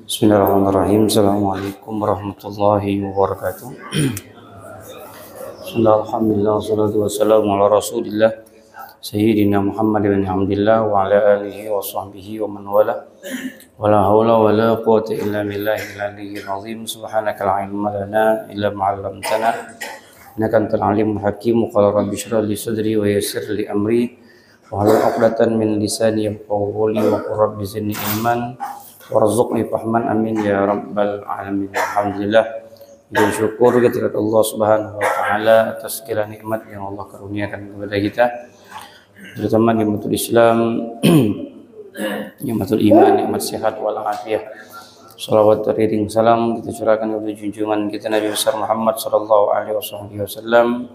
Bismillahirrahmanirrahim. Assalamualaikum warahmatullahi wabarakatuh. Alhamdulillah, salatu wassalamu ala rasulillah Sayyidina Muhammad bin Hamdillah wa ala alihi wa sahbihi wa man wala wa la hawla wa la quwwata illa billahi al-aliyyil azim. Subhanaka la ilma lana illa ma 'allamtana innaka antal alimul hakim. Qala rabbi shrah li sadri wa yassir li amri wa hlul 'uqdatan min lisani yafqahu qawli wa qur rabbi zidni ilman warzuqni fahman, amin ya rabbal alamin. Alhamdulillah, dan syukur kepada Allah Subhanahu wa taala atas segala nikmat yang Allah karuniakan kepada kita, terutama nikmatul Islam, nikmatul iman, nikmat sehat wal afiah. Salawat teriring salam kita curahkan kepada junjungan kita Nabi besar Muhammad sallallahu alaihi wasallam.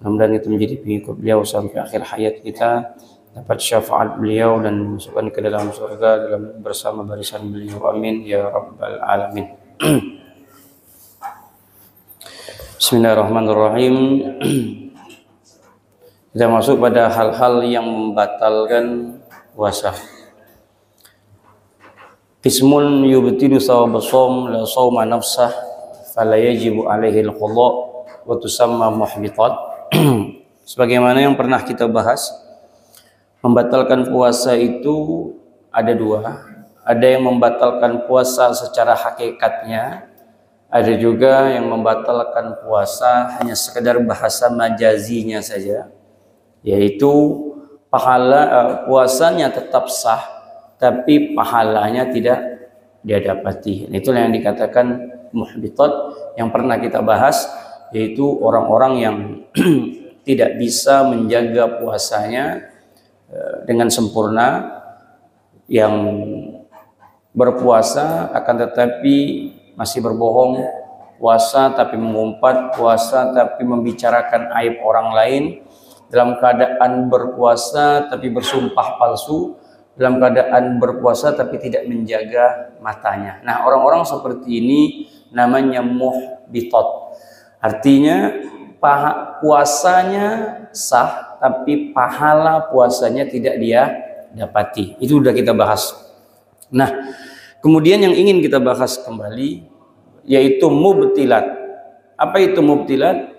Mudah-mudahan itu menjadi pengikut beliau sampai akhir hayat kita, dapat syafaat beliau dan masukkan ke dalam surga dalam bersama barisan beliau, amin ya rabbal alamin. Bismillahirrahmanirrahim. Kita masuk pada hal-hal yang membatalkan puasa. Qismun yubtilu thawab shaum la shauma nafsah fala yajibu alaihi al-qada wa tusamma muhbitat. Sebagaimana yang pernah kita bahas, membatalkan puasa itu ada dua. Ada yang membatalkan puasa secara hakikatnya, ada juga yang membatalkan puasa hanya sekedar bahasa majazinya saja, yaitu puasanya tetap sah tapi pahalanya tidak dia dapati. Itulah yang dikatakan muhbitat yang pernah kita bahas, yaitu orang-orang yang tidak bisa menjaga puasanya dengan sempurna, yang berpuasa akan tetapi masih berbohong, puasa tapi mengumpat, puasa tapi membicarakan aib orang lain, dalam keadaan berpuasa tapi bersumpah palsu, dalam keadaan berpuasa tapi tidak menjaga matanya. Nah, orang-orang seperti ini namanya muhbitat. Artinya puasanya sah tapi pahala puasanya tidak dia dapati. Itu sudah kita bahas. Nah, kemudian yang ingin kita bahas kembali yaitu mubtilat. Apa itu mubtilat?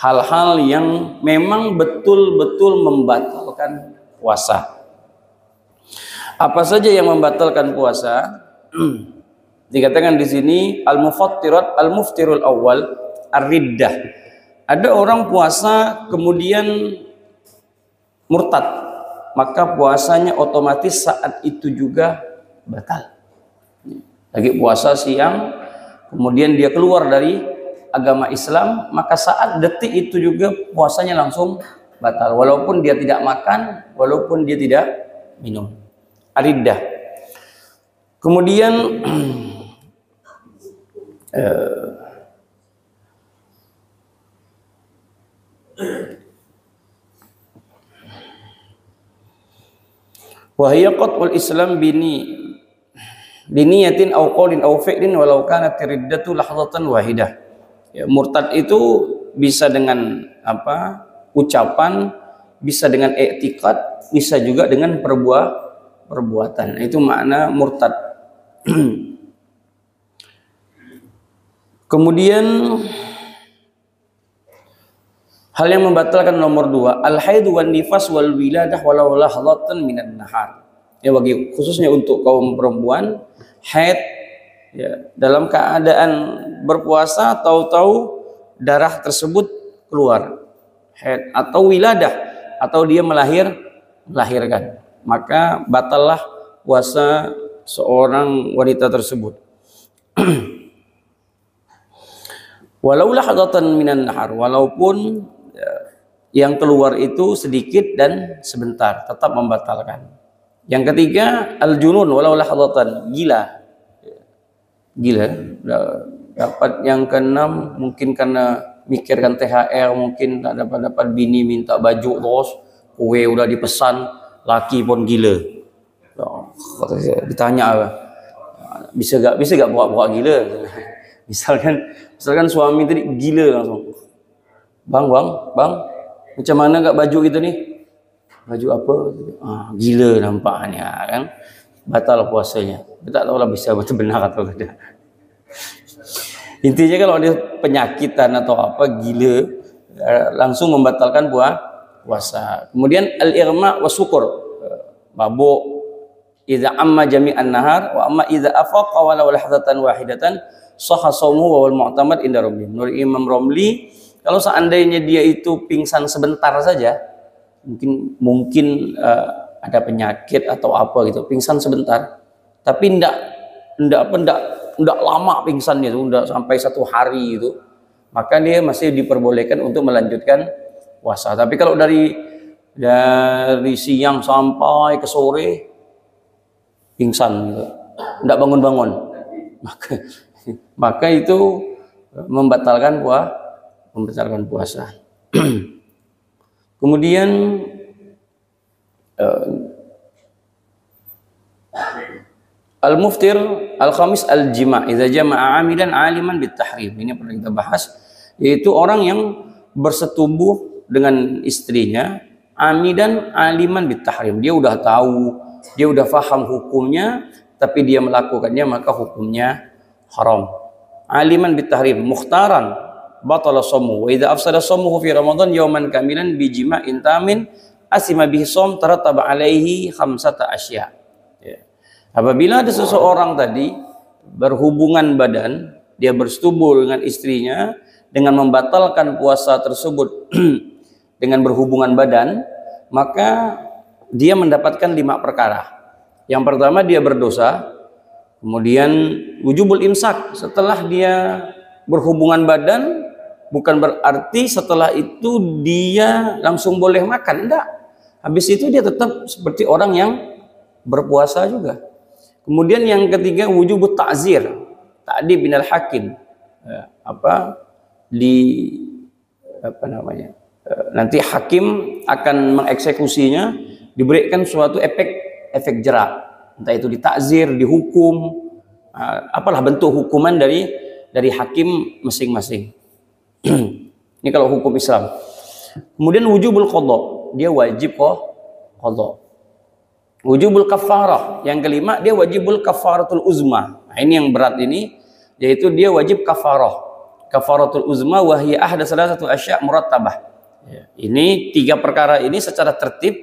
Hal-hal yang memang betul-betul membatalkan puasa. Apa saja yang membatalkan puasa? Dikatakan di sini al-muftirul awal ar-riddah. Ada orang puasa kemudian murtad, maka puasanya otomatis saat itu juga batal. Lagi puasa siang, kemudian dia keluar dari agama Islam, maka saat detik itu juga puasanya langsung batal, walaupun dia tidak makan, walaupun dia tidak minum. Ariddah. Kemudian wahya qat'ul Islam biniyatin aw qaulin aw fi'lin walau kanat riddatu lahdatan wahidah. Ya, murtad itu bisa dengan ucapan, bisa dengan i'tiqad, bisa juga dengan perbuatan. Itu makna murtad. Kemudian hal yang membatalkan nomor 2, al-haid wan nifas wal wiladah walau lahdatan minan nahar. Ya, bagi khususnya untuk kaum perempuan, haid ya, dalam keadaan berpuasa tahu-tahu darah tersebut keluar. Haid atau wiladah atau dia melahirkan, maka batallah puasa seorang wanita tersebut. Walau lahdatan minan nahar, walaupun yang keluar itu sedikit dan sebentar, tetap membatalkan. Yang ketiga, al-junun walau lahdatan, gila. Dapat yang keenam, mungkin karena mikirkan THR, mungkin tak dapat bini minta baju terus, kue udah dipesan, laki pun gila. Ditanya, bisa gak buat gila? Misalkan suami tadi gila langsung. Bang, macam mana gak baju kita nih? Baju apa? Gila nampaknya kan. Batal puasanya. Tak tahu lah bisa betul benar atau tidak. Intinya kalau ada penyakitan atau apa gila, langsung membatalkan puasa. Kemudian al-irma wa syukur, mabuk idza amma jami'an nahar wa amma idza afaqa walau lahzatan wahidatan sahha shaumuhu wa wal mu'tamad inda Romli. Menurut Imam Romli, kalau seandainya dia itu pingsan sebentar saja, mungkin ada penyakit atau apa gitu, pingsan sebentar, tapi ndak lama pingsannya itu, ndak sampai 1 hari itu, maka dia masih diperbolehkan untuk melanjutkan puasa. Tapi kalau dari siang sampai ke sore pingsan gitu, ndak bangun-bangun, maka itu membatalkan puasa. Kemudian al-muftir al-khamis al-jima' idza jama'a 'amidan 'aliman bit-tahrim. Ini pernah kita bahas, yaitu orang yang bersetubuh dengan istrinya amidan 'aliman bit-tahrim. Dia udah tahu, dia udah paham hukumnya, tapi dia melakukannya maka hukumnya haram. 'Aliman bit-tahrim mukhtaran batala shaumuhu wa idza afsada shaumuhu fi ramadan yawman kamilan bi jima'in tamin asima bihi shaum tarattaba alaihi khamsata asya. Ya. Apabila ada seseorang tadi berhubungan badan, dia bersetubuh dengan istrinya dengan membatalkan puasa tersebut dengan berhubungan badan, maka dia mendapatkan 5 perkara. Yang pertama, dia berdosa. Kemudian wujubul imsak, setelah dia berhubungan badan bukan berarti setelah itu dia langsung boleh makan, enggak. Habis itu dia tetap seperti orang yang berpuasa juga. Kemudian yang ketiga, wujubut ta'zir, ta'dib binal hakim. Nanti hakim akan mengeksekusinya, diberikan suatu efek jerak, entah itu ditakzir, dihukum, apalah bentuk hukuman dari hakim masing-masing. Ini kalau hukum Islam. Kemudian wujubul qadha, dia wajib qadha. Wujubul kafarah, yang kelima dia wajibul kafaratul uzma. Nah, ini yang berat ini, yaitu dia wajib kafarah. Kafaratul uzma wa hiya ahda salasatu asya' murattabah. Ya, ini 3 perkara ini secara tertib,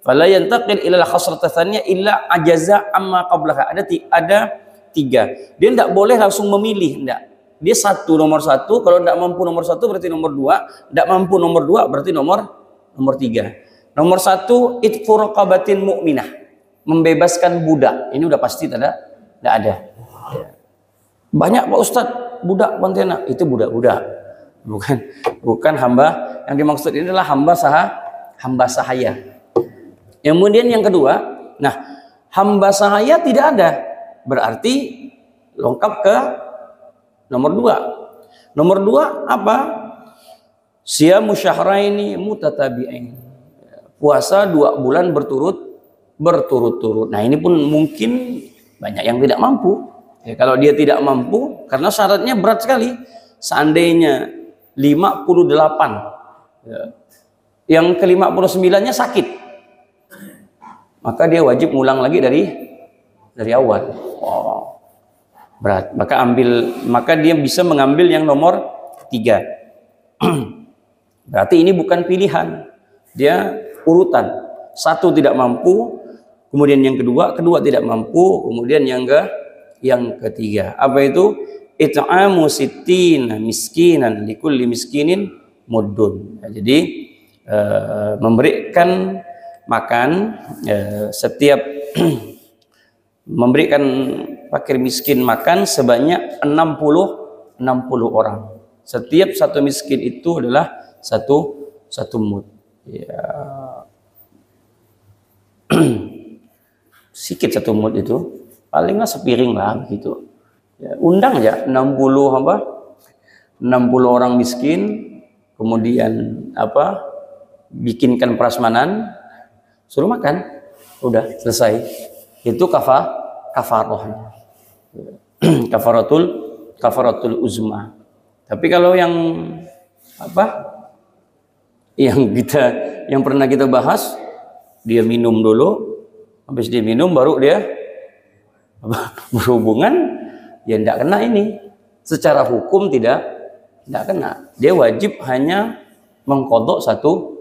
fala yantaqil ila al-khasrah tsaniyah illa ajaza amma qablaha. Ada 3. Dia tidak boleh langsung memilih, enggak. Dia nomor satu, kalau tidak mampu nomor 1 berarti nomor 2, tidak mampu nomor 2 berarti nomor 3. Nomor 1, itqu raqabatin mu'minah, membebaskan budak. Ini udah pasti tidak ada. Banyak Pak Ustadz budak Pontianak, itu budak-budak, bukan hamba. Yang dimaksud ini adalah hamba sahaya. Kemudian yang kedua, nah hamba sahaya tidak ada, berarti lengkap ke nomor 2. Nomor 2 apa? Siyamu syahraini mutatabi'ain, puasa 2 bulan berturut-turut. Nah ini pun mungkin banyak yang tidak mampu. Ya, kalau dia tidak mampu, karena syaratnya berat sekali. Seandainya 58, ya, yang ke-59-nya sakit, maka dia wajib ngulang lagi dari awal. Berat. Maka dia bisa mengambil yang nomor 3. Berarti ini bukan pilihan, dia urutan. 1 tidak mampu, kemudian yang kedua tidak mampu, kemudian yang ketiga. Apa itu? It'amu sittina miskinan likulli miskinin muddun. Nah, jadi memberikan makan setiap memberikan fakir miskin makan sebanyak 60 orang. Setiap 1 miskin itu adalah satu mud. Ya. Sikit 1 mud itu, palinglah sepiring lah gitu. Ya, undang aja 60 orang miskin, kemudian bikinkan prasmanan, suruh makan, udah selesai. Itu kafarahnya. Kafaratul uzma. Tapi kalau yang yang pernah kita bahas, dia minum dulu, habis dia minum baru dia berhubungan, ya tidak kena ini. Secara hukum tidak kena. Dia wajib hanya mengqadha satu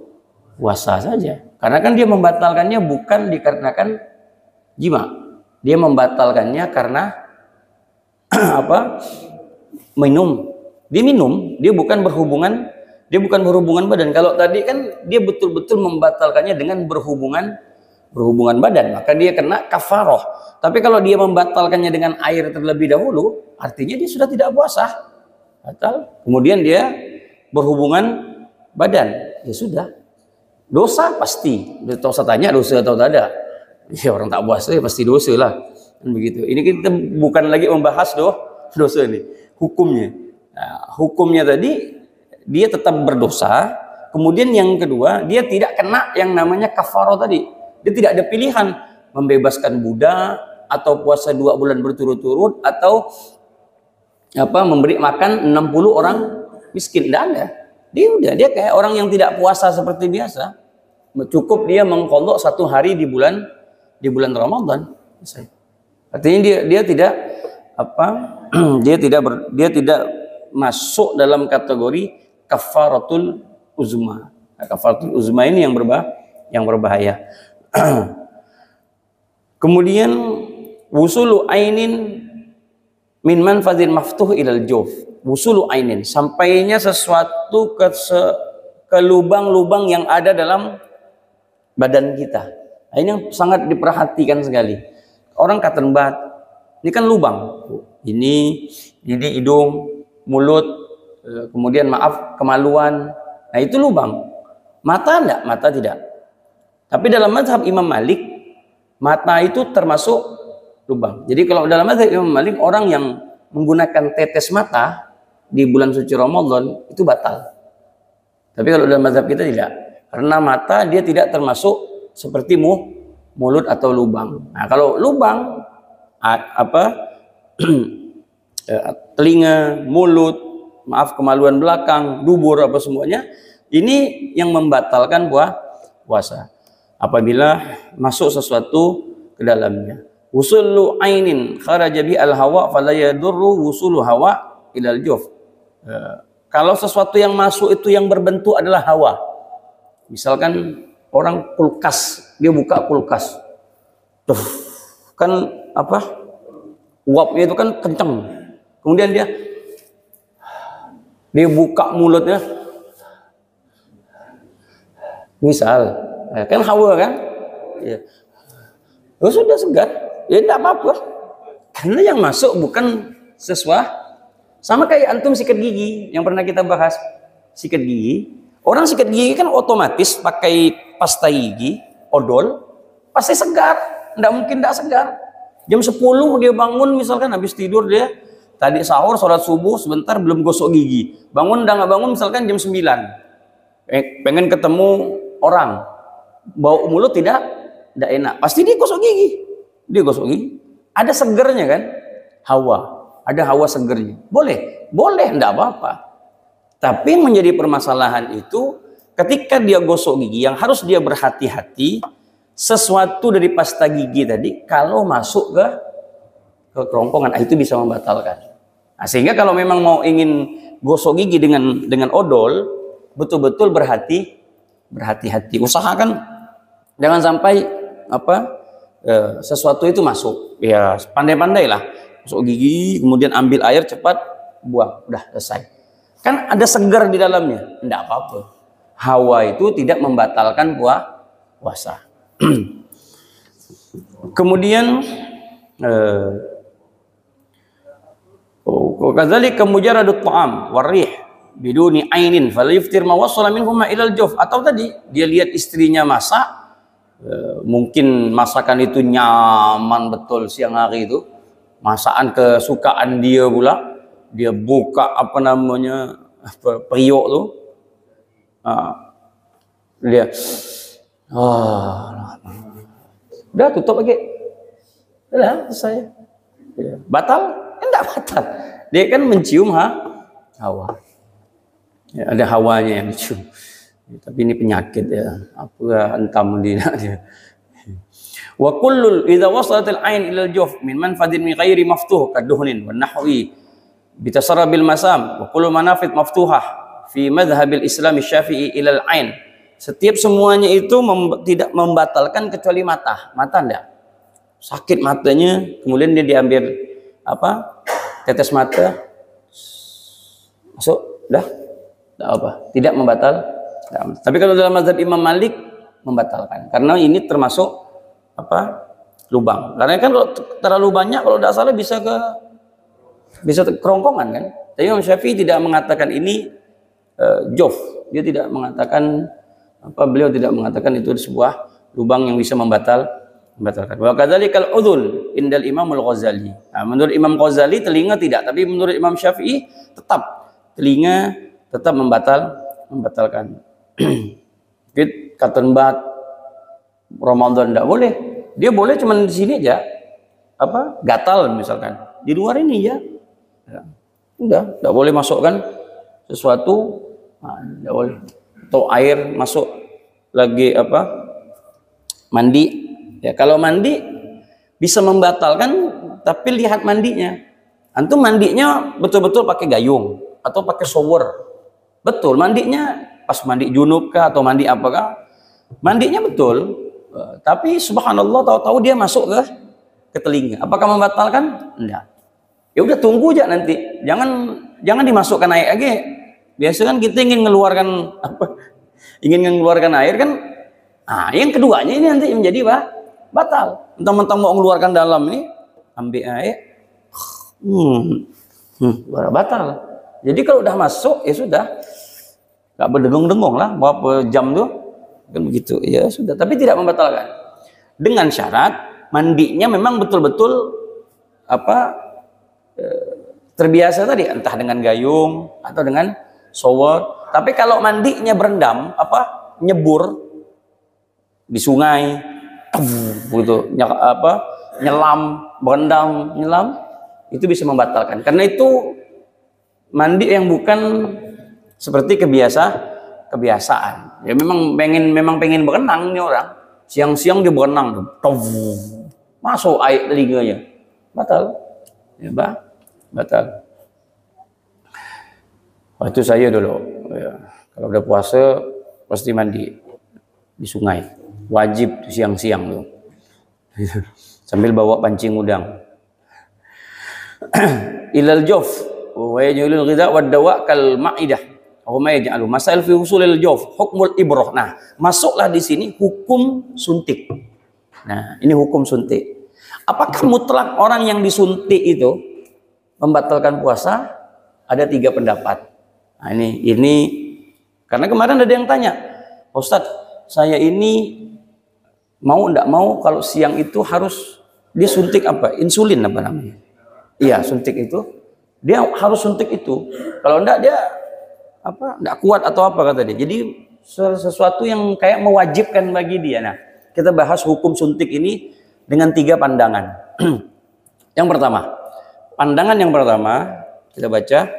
puasa saja. Karena kan dia membatalkannya bukan dikarenakan jima. Dia membatalkannya karena apa? Minum. Dia minum, dia bukan berhubungan badan. Kalau tadi kan dia betul-betul membatalkannya dengan berhubungan badan, maka dia kena kafaroh. Tapi kalau dia membatalkannya dengan air terlebih dahulu, artinya dia sudah tidak puasa. Batal. Kemudian dia berhubungan badan, ya sudah. Dosa pasti. Dosa tanya dosa atau tak ada. Ya orang tak puasa ya pasti dosa lah. Dan begitu. Ini kita bukan lagi membahas dosa ini. Hukumnya. Nah, hukumnya tadi dia tetap berdosa. Kemudian yang kedua, dia tidak kena yang namanya kafaroh tadi. Dia tidak ada pilihan membebaskan budak atau puasa 2 bulan berturut-turut atau memberi makan 60 orang miskin. Tidak ada. Dia kayak orang yang tidak puasa seperti biasa. Cukup dia mengqadha 1 hari di bulan Ramadan. Artinya dia tidak dia tidak masuk dalam kategori kafaratul uzma. Nah, kafaratul uzma ini yang berbahaya. Kemudian wusulu ainin min manfadhin maftuh ilal jawf. Wusulu ainin, sampainya sesuatu ke lubang-lubang yang ada dalam badan kita. Nah, ini yang sangat diperhatikan sekali. Orang cotton bud, ini kan lubang. Ini hidung, mulut, kemudian kemaluan. Nah, itu lubang. Mata enggak? Mata tidak. Tapi dalam mazhab Imam Malik, mata itu termasuk lubang. Jadi kalau dalam mazhab Imam Malik, orang yang menggunakan tetes mata di bulan suci Ramadan itu batal. Tapi kalau dalam mazhab kita tidak. Karena mata dia tidak termasuk seperti mulut atau lubang. Nah, kalau lubang telinga, mulut, kemaluan belakang, dubur apa semuanya, ini yang membatalkan puasa. Apabila masuk sesuatu ke dalamnya. Wusulu ainin kharaja bi al hawa fala yadurru wusulu hawa ilal juf. Kalau sesuatu yang masuk itu yang berbentuk adalah hawa. Misalkan orang kulkas, dia buka kulkas. Tuh, kan uapnya itu kan kencang. Kemudian dia buka mulutnya. Misal, kan hawa kan? Ya. Oh, sudah segar. Ya tidak apa-apa. Karena yang masuk bukan sesuatu. Sama kayak antum sikat gigi yang pernah kita bahas. Sikat gigi. Orang sikat gigi kan otomatis pakai pasta gigi, odol, pasti segar. Tidak mungkin tidak segar. Jam 10 dia bangun misalkan habis tidur dia. Tadi sahur, sholat subuh, sebentar belum gosok gigi. Bangun, udah nggak bangun misalkan jam 9. Pengen ketemu orang. Bau mulut tidak enak. Pasti dia gosok gigi. Ada segernya kan? Hawa. Ada hawa segernya. Boleh, enggak apa-apa. Tapi yang menjadi permasalahan itu ketika dia gosok gigi, yang harus dia berhati-hati, sesuatu dari pasta gigi tadi kalau masuk ke kerongkongan, itu bisa membatalkan. Nah, sehingga kalau memang mau ingin gosok gigi dengan odol, betul-betul berhati-hati. Usahakan jangan sampai sesuatu itu masuk. Ya pandai-pandailah gosok gigi, kemudian ambil air cepat buang, udah selesai. Kan ada segar di dalamnya, enggak apa-apa. Hawa itu tidak membatalkan puasa. Kemudian kadzalika mujarradut ta'am warih biduni ainin falyuftir ma wasala minhuma ilal jawf. Atau tadi dia lihat istrinya masak, mungkin masakan itu nyaman betul siang hari itu, masakan kesukaan dia pula, dia buka periuk tu, dia udah tutup lagi, udah selesai. Batal? Enggak batal. Dia kan mencium hawa. Ya, ada hawanya yang dicium. Tapi ini penyakit ya. Apa entam dia. Wa kullul idza wasalatil ain ila al-jawf min manfadin min ghairi maftuh kaduhnin wan nahwi bitasarrabil masam wa kullu manafid maftuhah fi madhhabil Islam Syafi'i ila al-ain. Setiap semuanya itu tidak membatalkan kecuali mata. Mata enggak. Sakit matanya, kemudian dia diambil apa? Tetes mata masuk, dah apa? Tidak membatal. Tapi kalau dalam mazhab Imam Malik membatalkan. Karena ini termasuk apa? Lubang. Karena kan kalau terlalu banyak, kalau tidak salah bisa kerongkongan kan. Tapi Imam Syafi'i tidak mengatakan ini jof. Dia tidak mengatakan apa, beliau tidak mengatakan itu sebuah lubang yang bisa membatalkan. Wa kadzalikal udhun indal Imamul Ghazali. Nah, menurut Imam Ghazali telinga tidak, tapi menurut Imam Syafi'i tetap telinga tetap membatalkan. Cotton bud Ramadan tidak boleh. Dia boleh cuma di sini aja. Apa? Gatal misalkan. Di luar ini ya. Udah, tidak boleh masukkan sesuatu. Tidak boleh. Atau air masuk lagi apa? Mandi. Ya, kalau mandi bisa membatalkan, tapi lihat mandinya. Antum mandinya betul-betul pakai gayung atau pakai shower. Betul, mandinya pas mandi junub kah atau mandi apakah? Mandinya betul. Tapi subhanallah tahu-tahu dia masuk ke telinga. Apakah membatalkan? Enggak. Ya udah tunggu aja nanti. Jangan dimasukkan air lagi. Biasa kan kita ingin mengeluarkan apa? Ingin mengeluarkan air kan? Nah, yang keduanya ini nanti menjadi batal. Mentang-mentang mau mengeluarkan dalam ini, ambil air, batal. Jadi kalau udah masuk ya sudah, nggak berdengung-dengung lah, berapa jam tuh, kan begitu. Ya sudah. Tapi tidak membatalkan. Dengan syarat mandinya memang betul-betul apa? Terbiasa tadi, entah dengan gayung atau dengan shower. Tapi kalau mandinya berendam, apa, nyebur di sungai, gitu, nyelam, berendam, nyelam, itu bisa membatalkan. Karena itu mandi yang bukan seperti kebiasaan. Ya memang pengen berenang nih orang. Siang-siang dia berenang, masuk air telinganya, batal. Ya, batal. Waktu saya dulu, ya, kalau udah puasa pasti mandi di sungai, wajib siang-siang tuh, sambil bawa pancing udang. Ilal jof, wa yajulul ghidha wad dawa kal ma'idah, huma yaj'alu masail fi usulil jof, hukmul ibrah. Nah, masuklah di sini hukum suntik. Nah, ini hukum suntik. Apakah mutlak orang yang disuntik itu membatalkan puasa? Ada 3 pendapat. Nah, ini karena kemarin ada yang tanya, Ustadz, saya ini enggak mau kalau siang itu harus dia suntik apa? Insulin apa namanya? Iya, suntik itu. Dia harus suntik itu. Kalau enggak dia apa? Enggak kuat atau apa kata dia. Jadi sesuatu yang kayak mewajibkan bagi dia. Nah, kita bahas hukum suntik ini dengan 3 pandangan. Yang pertama, pandangan yang pertama kita baca,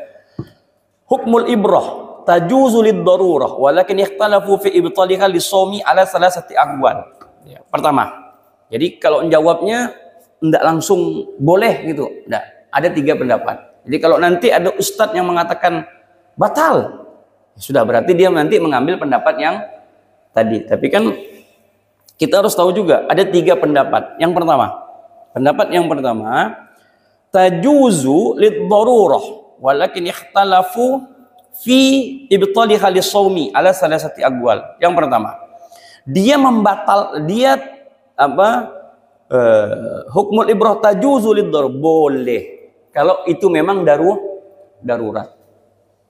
hukmul ibrah tajuzu lid-darurah walakin ikhtalafu fi ibtaliha lis-shaumi ala salasati aqwal. Ya, pertama. Jadi kalau menjawabnya enggak langsung boleh gitu. Enggak, ada 3 pendapat. Jadi kalau nanti ada ustadz yang mengatakan batal, ya sudah berarti dia nanti mengambil pendapat yang tadi. Tapi kan kita harus tahu juga ada 3 pendapat. Yang pertama, pendapat yang pertama, tajuzu lid-darurah walakin ikhtalafu fi ibtaliha lis-shaumi ala salasati aqwal. Yang pertama, dia hukmul ibrah tajuzu lid-darur, boleh kalau itu memang darurat.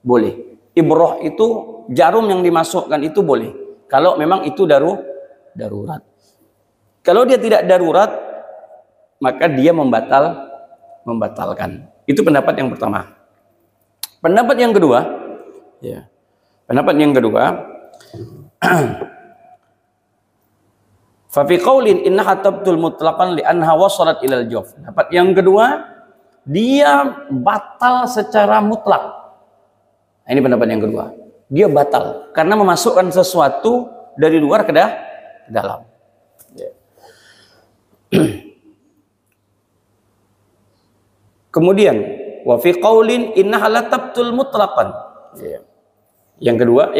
Boleh. Ibrah itu jarum yang dimasukkan itu boleh kalau memang itu darurat. Kalau dia tidak darurat, maka dia membatalkan. Itu pendapat yang pertama. Pendapat yang kedua, ya. Pendapat yang kedua, fa fi qaulin innaha tabtul mutlaqan li anha wasalat ilal jawf. Pendapat yang kedua, dia batal secara mutlak. Nah, ini pendapat yang kedua. Dia batal karena memasukkan sesuatu dari luar ke dalam. Ya. Kemudian wa fi qaulin innaha la tabtul mutlaqan. Yang kedua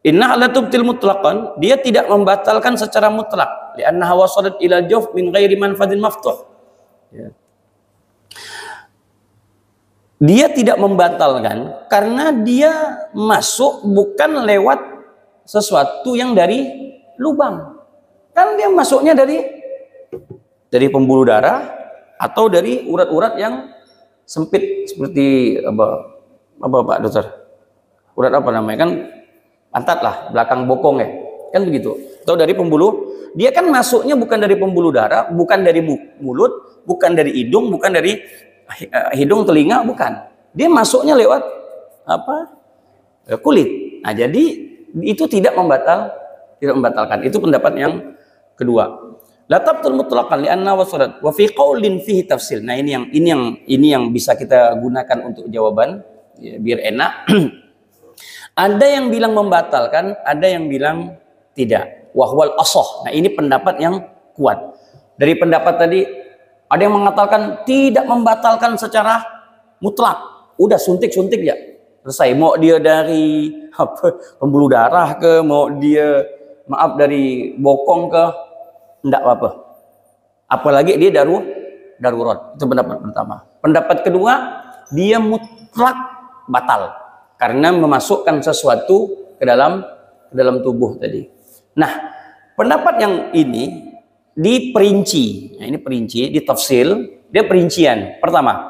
innaha la tubtil mutlaqan, dia tidak membatalkan secara mutlak. Li'annaha wasalat ila jawf min ghairi manfadin maftuh. Dia tidak membatalkan karena dia masuk bukan lewat sesuatu yang dari lubang. Kan dia masuknya dari pembuluh darah atau dari urat-urat yang sempit seperti apa Pak Dokter? Urat apa namanya? Kan pantat lah, belakang bokong ya. Kan begitu. Atau dari pembuluh, dia kan masuknya bukan dari pembuluh darah, bukan dari mulut, bukan dari hidung, bukan dari hidung, telinga, bukan. Dia masuknya lewat kulit. Nah, jadi itu tidak membatalkan. Itu pendapat yang kedua. La tabtul mutlaqan li'anna wasalat wa fi qaulin fihi tafsil. Nah, ini yang bisa kita gunakan untuk jawaban ya, biar enak. Ada yang bilang membatalkan, ada yang bilang tidak. Wahwal ashah. Nah, ini pendapat yang kuat. Dari pendapat tadi ada yang mengatakan tidak membatalkan secara mutlak. Udah suntik-suntik ya. Selesai. Mau dia dari pembuluh darah ke, mau dia dari bokong ke, enggak apa-apa. Apalagi dia darurat. Itu pendapat pertama. Pendapat kedua, dia mutlak batal karena memasukkan sesuatu ke dalam tubuh tadi. Nah, pendapat yang ini diperinci. Nah, ini perinci, ditafsil, dia perincian. Pertama,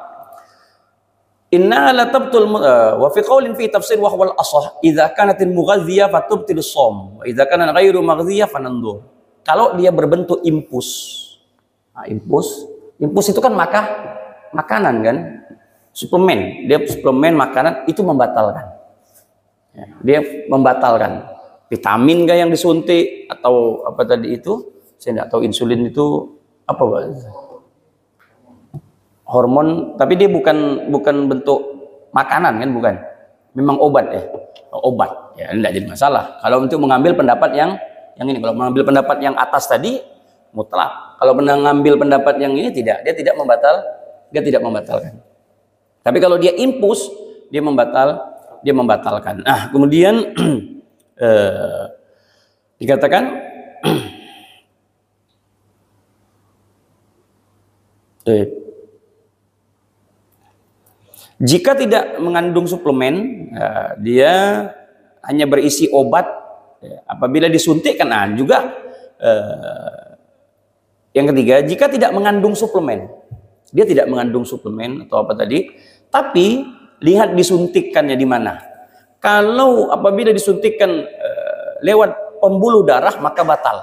inna la tabtul wa fi qaulin fi tafsir wa huwa al-ashah idza kanat al-mughadhiya fatubtil as-sham wa idza kana ghairu maghadhiya fanandur. Kalau dia berbentuk impus. Nah, impus itu kan makanan kan? Suplemen, dia suplemen makanan itu membatalkan. Ya, dia membatalkan. Vitamin kah yang disuntik atau apa tadi itu? Saya tidak tahu insulin itu apa, Pak? Hormon, tapi dia bukan bentuk makanan kan, bukan. Memang obat ya. Obat. Ya, tidak jadi masalah. Kalau untuk mengambil pendapat yang ini, kalau mengambil pendapat yang atas tadi mutlak. Kalau mengambil pendapat yang ini tidak, dia tidak membatalkan. Tapi kalau dia impus, dia membatalkan. Nah, kemudian dikatakan jika tidak mengandung suplemen, dia hanya berisi obat. Apabila disuntikkan, juga yang ketiga, jika tidak mengandung suplemen, dia tidak mengandung suplemen atau apa tadi, tapi lihat disuntikkannya di mana. Kalau apabila disuntikkan lewat pembuluh darah, maka batal.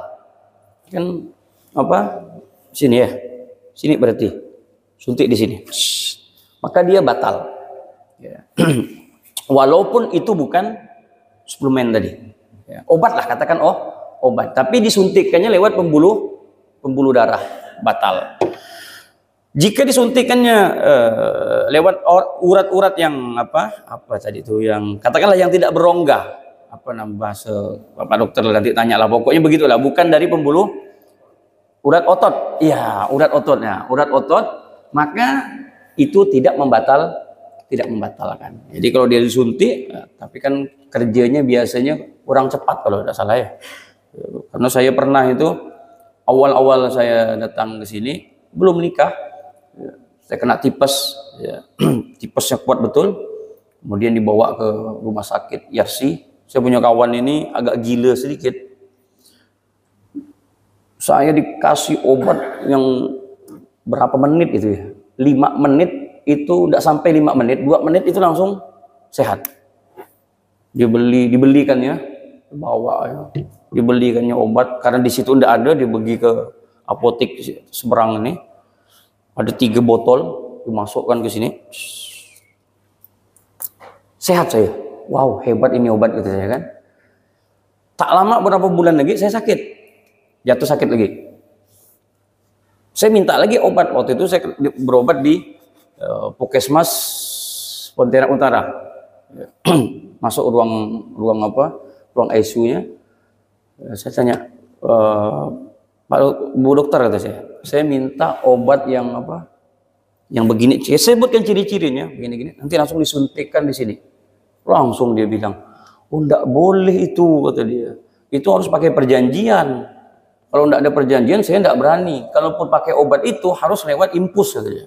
Kan sini ya, sini berarti suntik di sini, maka dia batal. Ya. Walaupun itu bukan suplemen tadi. Ya, obat lah, katakan obat, tapi disuntikannya lewat pembuluh darah, batal. Jika disuntikannya lewat urat-urat yang apa tadi itu, yang katakanlah yang tidak berongga, bahasa Bapak dokter nanti tanyalah, pokoknya begitulah, bukan dari pembuluh urat otot, ya urat otot, maka itu tidak membatalkan. Jadi kalau dia disuntik, tapi kan kerjanya biasanya kurang cepat kalau tidak salah ya. Karena saya pernah itu awal-awal saya datang ke sini belum nikah, saya kena tipes, ya. Tipesnya kuat betul. Kemudian dibawa ke rumah sakit Yarsi. Saya punya kawan ini agak gila sedikit. Saya dikasih obat yang berapa menit itu ya? 5 menit itu, tidak sampai 5 menit, 2 menit itu langsung sehat. Dibelikannya, bawa ya. Dibelikannya obat karena di situ tidak ada, dibagi ke apotek seberang ini. Ada 3 botol dimasukkan ke sini. Sehat saya. Wow, hebat ini obat, kata saya kan. Tak lama, berapa bulan lagi saya sakit. Jatuh sakit lagi. Saya minta lagi obat. Waktu itu saya berobat di Puskesmas Pontianak Utara. Masuk ruang ICU-nya. Saya tanya, Pak Bu dokter, kata saya minta obat yang apa? Yang begini. Saya sebutkan ciri-cirinya, begini-gini. Nanti langsung disuntikkan di sini. Langsung dia bilang, oh enggak boleh itu, kata dia. Itu harus pakai perjanjian. Kalau enggak ada perjanjian, saya enggak berani. Kalaupun pakai obat itu harus lewat impus, kata dia.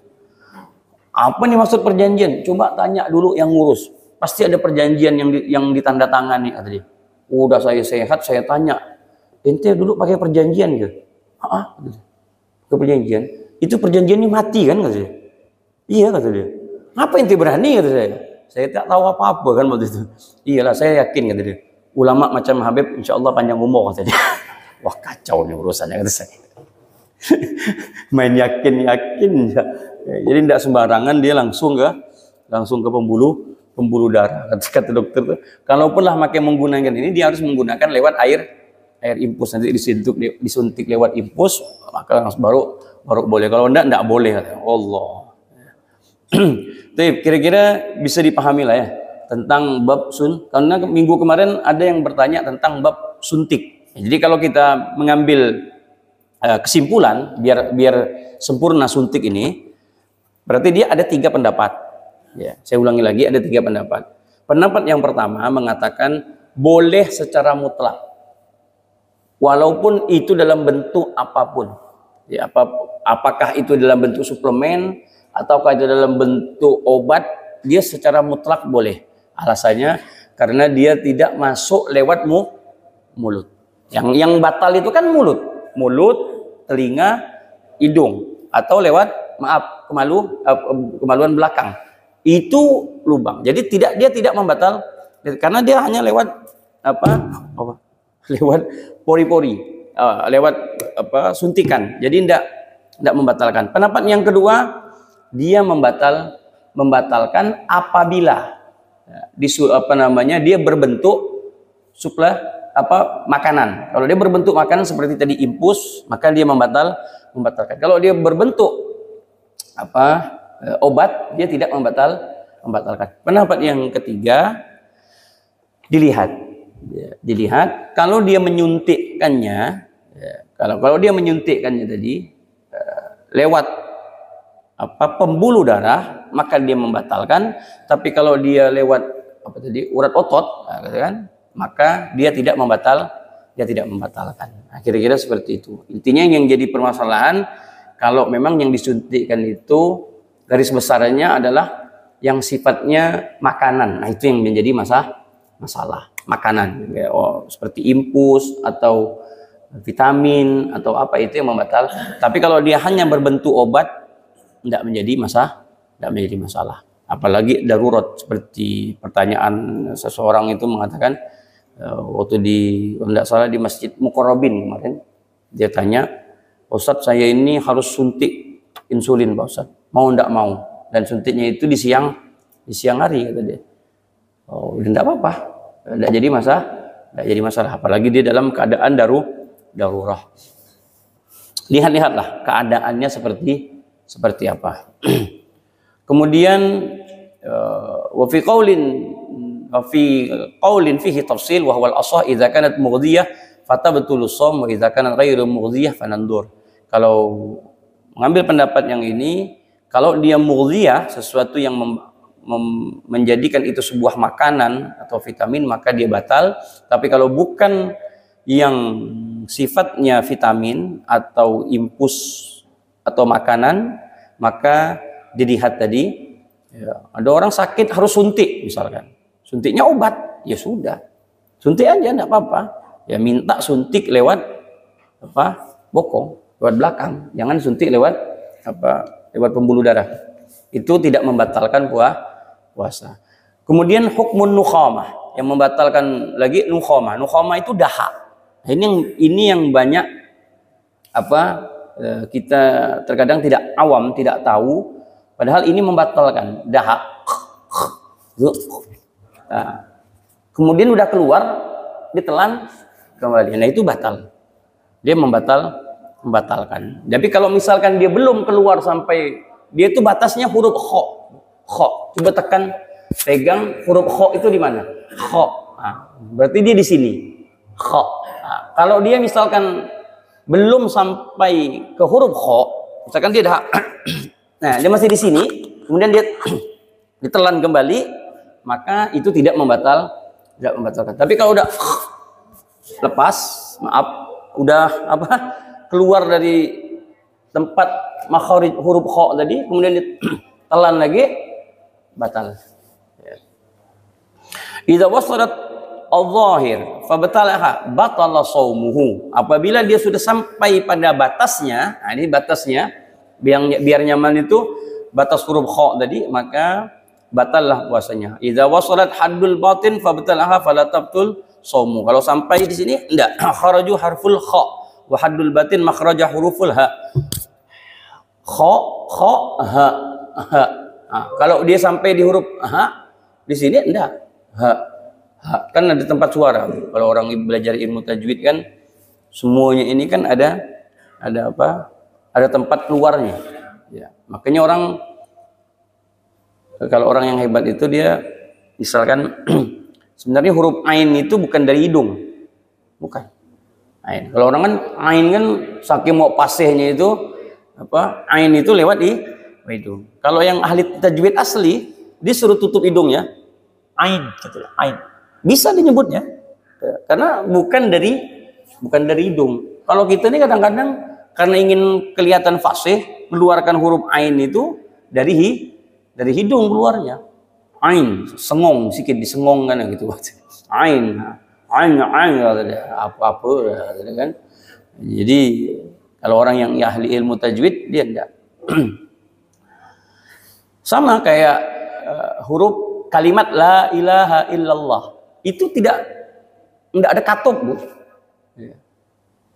Apa nih maksud perjanjian? Coba tanya dulu yang ngurus. Pasti ada perjanjian yang ditandatangani, kata dia. Udah saya sehat, saya tanya. Ente dulu pakai perjanjian gitu? Ke perjanjian. Itu perjanjiannya mati kan, kata dia. Iya, kata dia. Ngapa ente berani, kata saya. Saya tak tahu apa-apa kan waktu itu. Iyalah, saya yakin, kata dia. Ulama macam Habib insya Allah panjang umur, kata dia. Wah, kacau nih urusannya, kata saya. Main yakin-yakin ya. Jadi tidak sembarangan dia langsung ke pembuluh darah. Kata dokter tuh, kalaupun lah pakai menggunakan ini, dia harus menggunakan lewat air impus, nanti disuntik lewat impus, maka baru boleh. Kalau enggak boleh, kata Allah. Kira-kira bisa dipahami lah ya tentang bab karena minggu kemarin ada yang bertanya tentang bab suntik. Jadi kalau kita mengambil kesimpulan biar sempurna suntik ini, berarti dia ada 3 pendapat. Ya, saya ulangi lagi, ada 3 pendapat. Pendapat yang pertama mengatakan boleh secara mutlak, walaupun itu dalam bentuk apapun. Ya, apakah itu dalam bentuk suplemen ataukah itu dalam bentuk obat, dia secara mutlak boleh. Alasannya karena dia tidak masuk lewat mulut. Yang batal itu kan mulut, telinga, hidung, atau lewat kemaluan belakang. Itu lubang. Jadi dia tidak membatal karena dia hanya lewat lewat pori-pori, lewat suntikan. Jadi tidak membatalkan. Pendapat yang kedua, dia membatalkan apabila dia berbentuk makanan. Kalau dia berbentuk makanan seperti tadi impus, maka dia membatalkan. Kalau dia berbentuk obat, dia tidak membatalkan. Pendapat yang ketiga, dilihat kalau dia menyuntikkannya, kalau dia menyuntikkannya tadi lewat pembuluh darah, maka dia membatalkan. Tapi kalau dia lewat urat otot, kan, maka dia tidak membatalkan. Nah, kira-kira seperti itu. Intinya yang jadi permasalahan, kalau memang yang disuntikkan itu garis besarnya adalah yang sifatnya makanan. Nah, itu yang menjadi masalah. Makanan, seperti impus atau vitamin atau apa, itu yang membatal. Tapi kalau dia hanya berbentuk obat, tidak menjadi masalah. Apalagi darurat, seperti pertanyaan seseorang itu mengatakan waktu tidak salah di Masjid Muqarrabin kemarin, dia tanya, Ustadz, saya ini harus suntik insulin, Pak Ustadz, mau tidak mau, dan suntiknya itu di siang hari, kata dia. Oh, tidak apa-apa, tidak jadi masalah, apalagi dia dalam keadaan darurat. Lihatlah keadaannya seperti apa. Kemudian wa fi qaulin fihi tafsil wa huwa al-asah idza kanat mughdiyah fatabtulu shaum wa idza kanat ghairu mughdiyah fanandur. Kalau mengambil pendapat yang ini, kalau dia mughdiyah, sesuatu yang menjadikan itu sebuah makanan atau vitamin, maka dia batal. Tapi kalau bukan yang sifatnya vitamin atau impus atau makanan, maka dilihat tadi, ya, ada orang sakit harus suntik misalkan, suntiknya obat, ya sudah, suntik aja, tidak apa-apa. Ya minta suntik lewat bokong, lewat belakang, jangan suntik lewat pembuluh darah. Itu tidak membatalkan puasa. Kemudian hukmun nukhamah, yang membatalkan lagi nukhamah. Nukhamah itu dahak. Ini yang banyak kita terkadang tidak awam, tidak tahu, padahal ini membatalkan dahak. Nah, kemudian udah keluar, ditelan kembali. Nah, itu batal. Dia membatalkan. Tapi kalau misalkan dia belum keluar sampai, dia itu batasnya huruf kho. Coba pegang huruf kho itu di mana? Kho. Nah, berarti dia di sini. Kho. Nah, Kalau dia misalkan belum sampai ke huruf kha, misalkan dia dah nah, dia masih di sini, kemudian dia ditelan kembali, maka itu tidak membatalkan. Tapi kalau udah lepas, maaf, udah keluar dari tempat makharij huruf kha tadi, kemudian ditelan lagi, batal. Idza wasalat al-zahir fabtalaha batala shaumuhu. Apabila dia sudah sampai pada batasnya, nah ini batasnya biar nyaman itu batas huruf kha tadi, maka batallah puasanya. Idza wasalat haddul batin fabtalaha fala tabtul shaumu. Kalau sampai di sini enggak, kharaju harful kha wa haddul batin makhraja huruful ha. Kha ha. Nah, kalau dia sampai di huruf ha di sini enggak. Ha kan ada tempat suara. Kalau orang belajar ilmu tajwid kan semuanya ini kan ada tempat keluarnya ya. Makanya kalau orang yang hebat itu dia misalkan sebenarnya huruf ain itu bukan dari hidung, bukan ain. Kalau orang kan ain kan saking mau pasehnya itu ain itu lewat di hidung. Kalau yang ahli tajwid asli disuruh tutup hidungnya, ain gitu, ain bisa dinyebutnya karena bukan dari hidung. Kalau kita ini kadang-kadang karena ingin kelihatan fasih mengeluarkan huruf ain itu dari hidung keluarnya. Ain, sengong sedikit disengong kan gitu. Ain apa-apa kan. Jadi kalau orang yang ahli ilmu tajwid dia enggak. Sama kayak huruf kalimat la ilaha illallah. Itu tidak ada katop, Bu.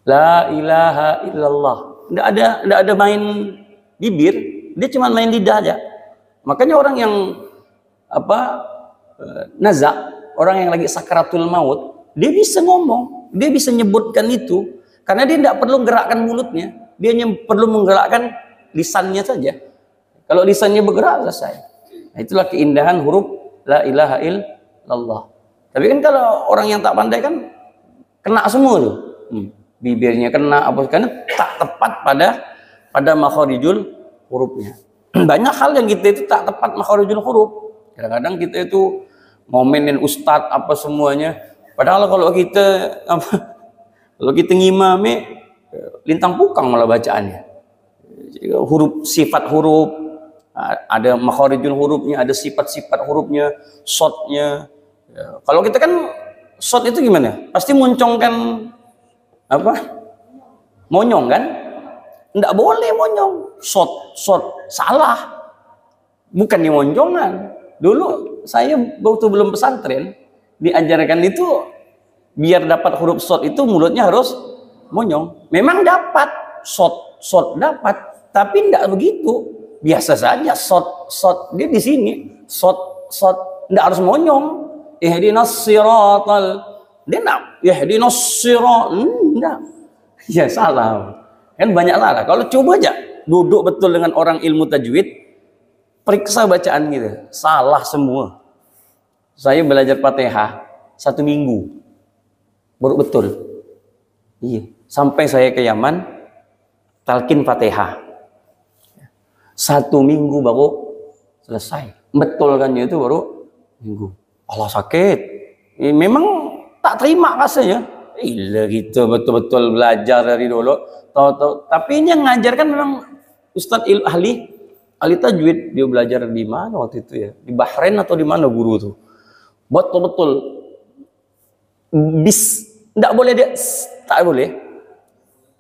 La ilaha illallah. Tidak ada main bibir, dia cuma main lidah aja. Makanya orang yang naza, orang yang lagi sakaratul maut, dia bisa ngomong, dia bisa nyebutkan itu karena dia tidak perlu gerakkan mulutnya, dia hanya perlu menggerakkan lisannya saja. Kalau lisannya bergerak selesai. Nah, itulah keindahan huruf la ilaha illallah. Tapi kan kalau orang yang tak pandai kan kena semua tuh. Bibirnya kena karena tak tepat pada makharijul hurufnya. Banyak hal yang kita itu tak tepat makharijul huruf. Kadang-kadang kita itu ngomenin ustadz apa semuanya. Padahal kalau kita ngimami lintang pukang malah bacaannya. Sifat huruf, ada makharijul hurufnya, ada sifat-sifat hurufnya, shotnya. Ya, kalau kita kan shot itu gimana? Pasti muncongkan monyong kan? Nggak boleh monyong. Shot salah. Bukan dimonjongan. Dulu saya waktu belum pesantren diajarkan itu biar dapat huruf shot itu mulutnya harus monyong. Memang dapat shot dapat, tapi nggak begitu. Biasa saja shot dia di sini. Shot nggak harus monyong. Ihdinas siratal, dia enggak ihdinas sirat, enggak. Ya salah. Kan banyak salah. Kalau coba aja duduk betul dengan orang ilmu tajwid, periksa bacaan gitu, salah semua. Saya belajar Fatihah 1 minggu baru betul. Iya, sampai saya ke Yaman talqin Fatihah 1 minggu baru selesai. Betul kan itu baru minggu. Allah sakit. Memang tak terima rasanya. Gila gitu betul-betul belajar dari dulu. Tapi ini yang ngajarkan memang Ustadz ahli tajwid. Dia belajar di mana waktu itu ya? Di Bahrain atau di mana guru tuh? Betul-betul bis enggak boleh dia tak boleh.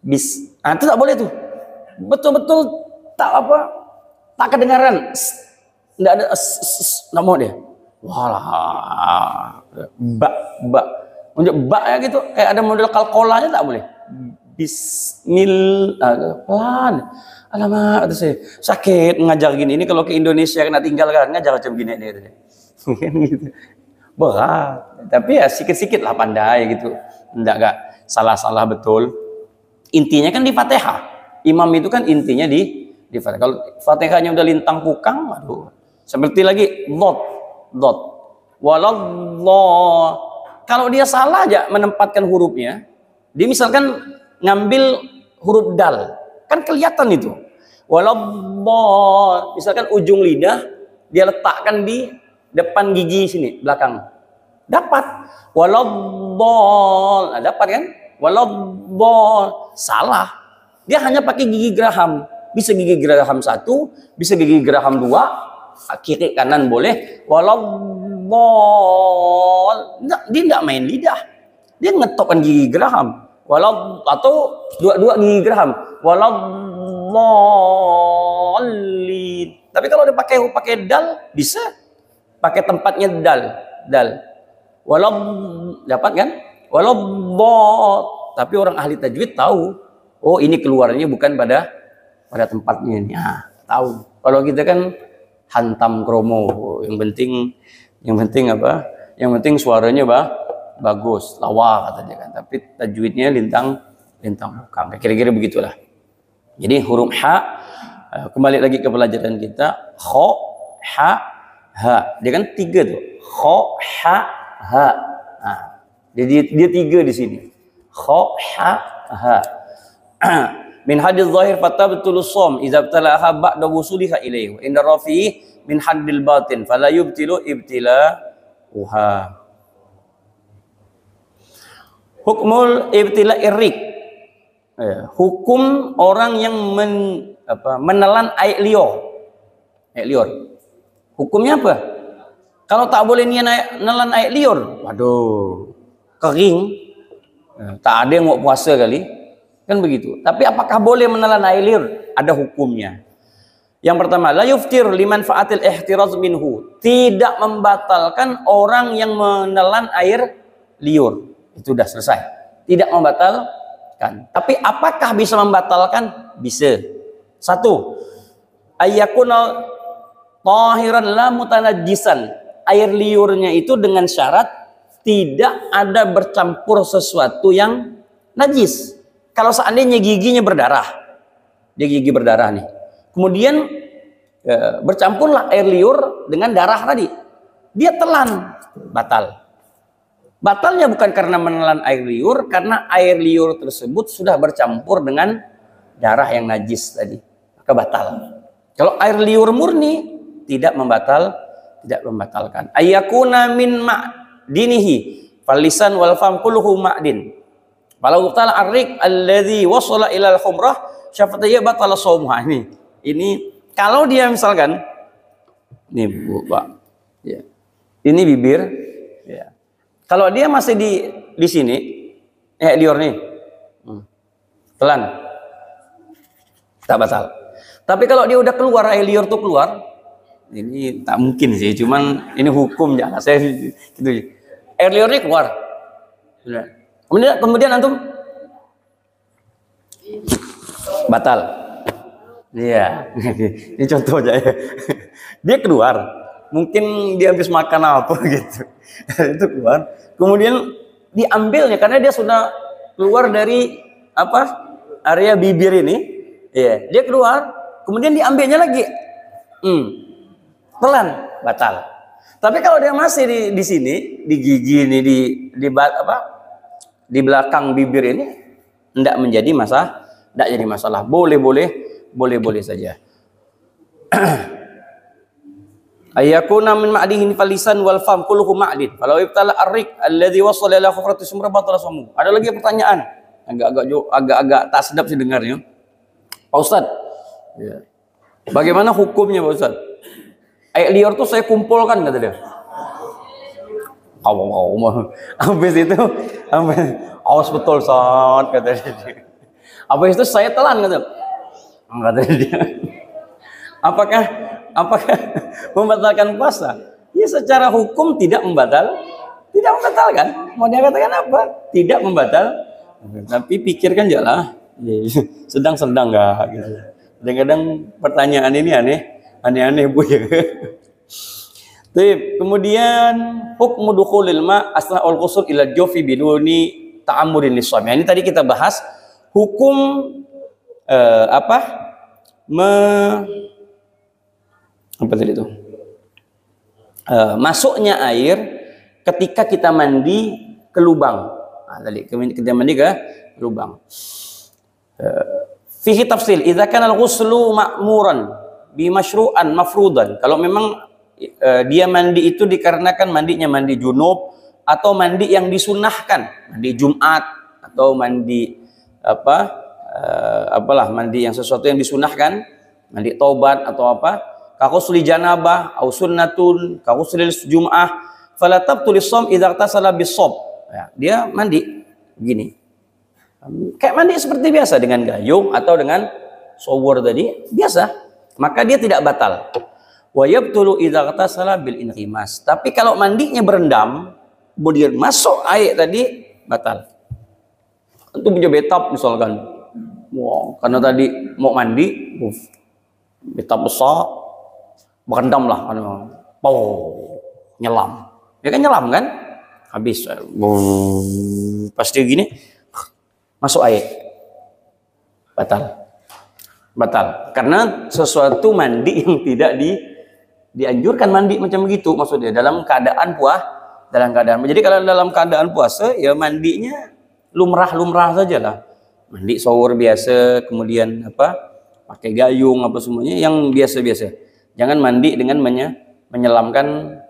Bis. Itu tak boleh tuh. Betul-betul tak kedengaran. Enggak ada enggak mau dia. Walah, bak, untuk bak ya gitu, kayak ada model kalkolanya tak boleh. Bismillah, pelan. Alamak, itu saya sakit ngajar gini. Ini kalau ke Indonesia kena tinggal kan ngajar macam gini nih. Gitu. Berat, tapi ya sikit-sikit lah pandai gitu. Enggak salah-salah betul. Intinya kan di Fatihah. Imam itu kan intinya di Fatihah. Kalau Fatihahnya udah lintang pukang, aduh. Seperti lagi dot walallah, kalau dia salah aja menempatkan hurufnya Dia misalkan ngambil huruf dal, kan kelihatan itu. Waladdallin, misalkan ujung lidah dia letakkan di depan gigi sini, belakang. Dapat. Waladdallin, dapat kan? Waladdallin, salah. Dia hanya pakai gigi geraham. Bisa gigi geraham 1, bisa gigi geraham 2, kiri kanan boleh. Waladdallin, dia nggak main lidah. Dia ngetopkan gigi geraham. Atau dua gigi geraham. Waladdallin. Tapi kalau dia pakai dal, bisa pakai tempatnya dal. Dapat kan? Tapi orang ahli tajwid tahu, oh ini keluarnya bukan pada tempatnya ini. Tahu. Kalau kita kan hantam kromo, yang penting apa? Yang penting suaranya bagus, lawa kata dia kan. Tapi tajwidnya lintang bukan. Kira-kira begitulah. Jadi huruf ha, kembali lagi ke pelajaran kita, kho, ha, ha. Dia kan 3 tuh. Kho, ha, ha. Jadi dia 3 di sini. Kho, ha, ha. Min hadil zahir fatabtul som idza btalaha ba'da wusuliha ilaihi wa inda rafi min hadil batin fala yubtilu ibtila'uha. Hukmul ibtila irrik, hukum orang yang menelan air liur. Hukumnya apa? Kalau tak boleh menelan air liur, waduh, kering, tak ada yang mau puasa kali, kan begitu. Tapi apakah boleh menelan air liur? Ada hukumnya. Yang pertama, la yuftir liman fa'atil ihtiraz minhu, tidak membatalkan orang yang menelan air liur. Itu sudah selesai. Tidak membatalkan. Tapi apakah bisa membatalkan? Bisa. 1. Ayyakuna tahiran la mutanajjisan. Air liurnya itu dengan syarat tidak ada bercampur sesuatu yang najis. Kalau seandainya giginya berdarah, dia gigi berdarah nih. Kemudian bercampurlah air liur dengan darah tadi. Dia telan, batal. Batalnya bukan karena menelan air liur, karena air liur tersebut sudah bercampur dengan darah yang najis tadi, maka batal. Kalau air liur murni tidak membatalkan. Ayyakuna min ma'dinihi falisan wal fam kulluhu ma'din. Walau ta'ala arrik alladhi wasala ilal khumrah syafataya batala shaumuha. Ini kalau dia misalkan ini Bu, Pak. Ya. Ini bibir, ya. Kalau dia masih di sini, liur nih, telan, tak batal. Tapi kalau dia udah keluar, air liur tuh keluar, ini tak mungkin sih, cuman ini hukum jangan saya gitu. Air liurnya keluar, kemudian antum batal. Iya, ini contoh aja ya. Dia keluar, mungkin dia habis makan apa gitu, itu keluar. Kemudian diambilnya karena dia sudah keluar dari area bibir ini, ya, dia keluar, kemudian diambilnya lagi, pelan, batal. Tapi kalau dia masih di sini, di gigi ini, di belakang bibir ini, tidak menjadi masalah, boleh saja. Ayyakuna min ma'dihi falisan wal fam kulluhu ma'din. Falau ibtala ar-rik alladhi wasala ila khufrati sumra batala shamu. Ada lagi pertanyaan. Agak tak sedap sih dengarnya. Pak Ustaz. Ya. Bagaimana hukumnya Pak Ustaz? Air liur tuh saya kumpulkan kata dia. Habis itu awas betul Ustaz kata dia. Habis itu saya telan kata dia. Apakah membatalkan puasa? Ya secara hukum tidak membatalkan. Mau dia katakan apa? Tidak membatal. Tapi pikirkan jalan. Sedang-sedang enggak gitu. Kadang-kadang pertanyaan ini aneh Bu ya. Kemudian hukmu dukhulil ma asna'ul ghusl ila jawfi biduni ta'ammurin lis-shaum. Ini tadi kita bahas hukum masuknya air ketika kita mandi ke lubang. Tadi kita mandi ke lubang. Fihi tafsil, idza kana al-ghuslu ma'muran bi masyru'an mafrudan. Kalau memang dia mandi itu dikarenakan mandinya mandi junub atau mandi yang disunahkan, mandi Jumat atau mandi mandi yang sesuatu yang disunahkan, mandi taubat atau apa, kaghusli janabah au sunnatun kaghusli jum'ah fala tabtul shaum idza ightasala bis-shab. Ya, dia mandi begini. Kayak mandi seperti biasa dengan gayung atau dengan shower tadi, biasa. Maka dia tidak batal. Wa yabtulu idza ightasala bil inqimas. Tapi kalau mandinya berendam, kemudian masuk air tadi, batal. Itu punya betap misalkan. Wow, karena tadi mau mandi, betap besar, berendam lah, nyelam. Ya kan nyelam kan? Habis, pasti gini, masuk air, batal. Karena sesuatu mandi yang tidak dianjurkan mandi macam begitu, maksudnya dalam keadaan Jadi kalau dalam keadaan puasa, ya mandinya lumrah sajalah. Mandi shower biasa, kemudian pakai gayung apa semuanya yang biasa-biasa. Jangan mandi dengan menyelamkan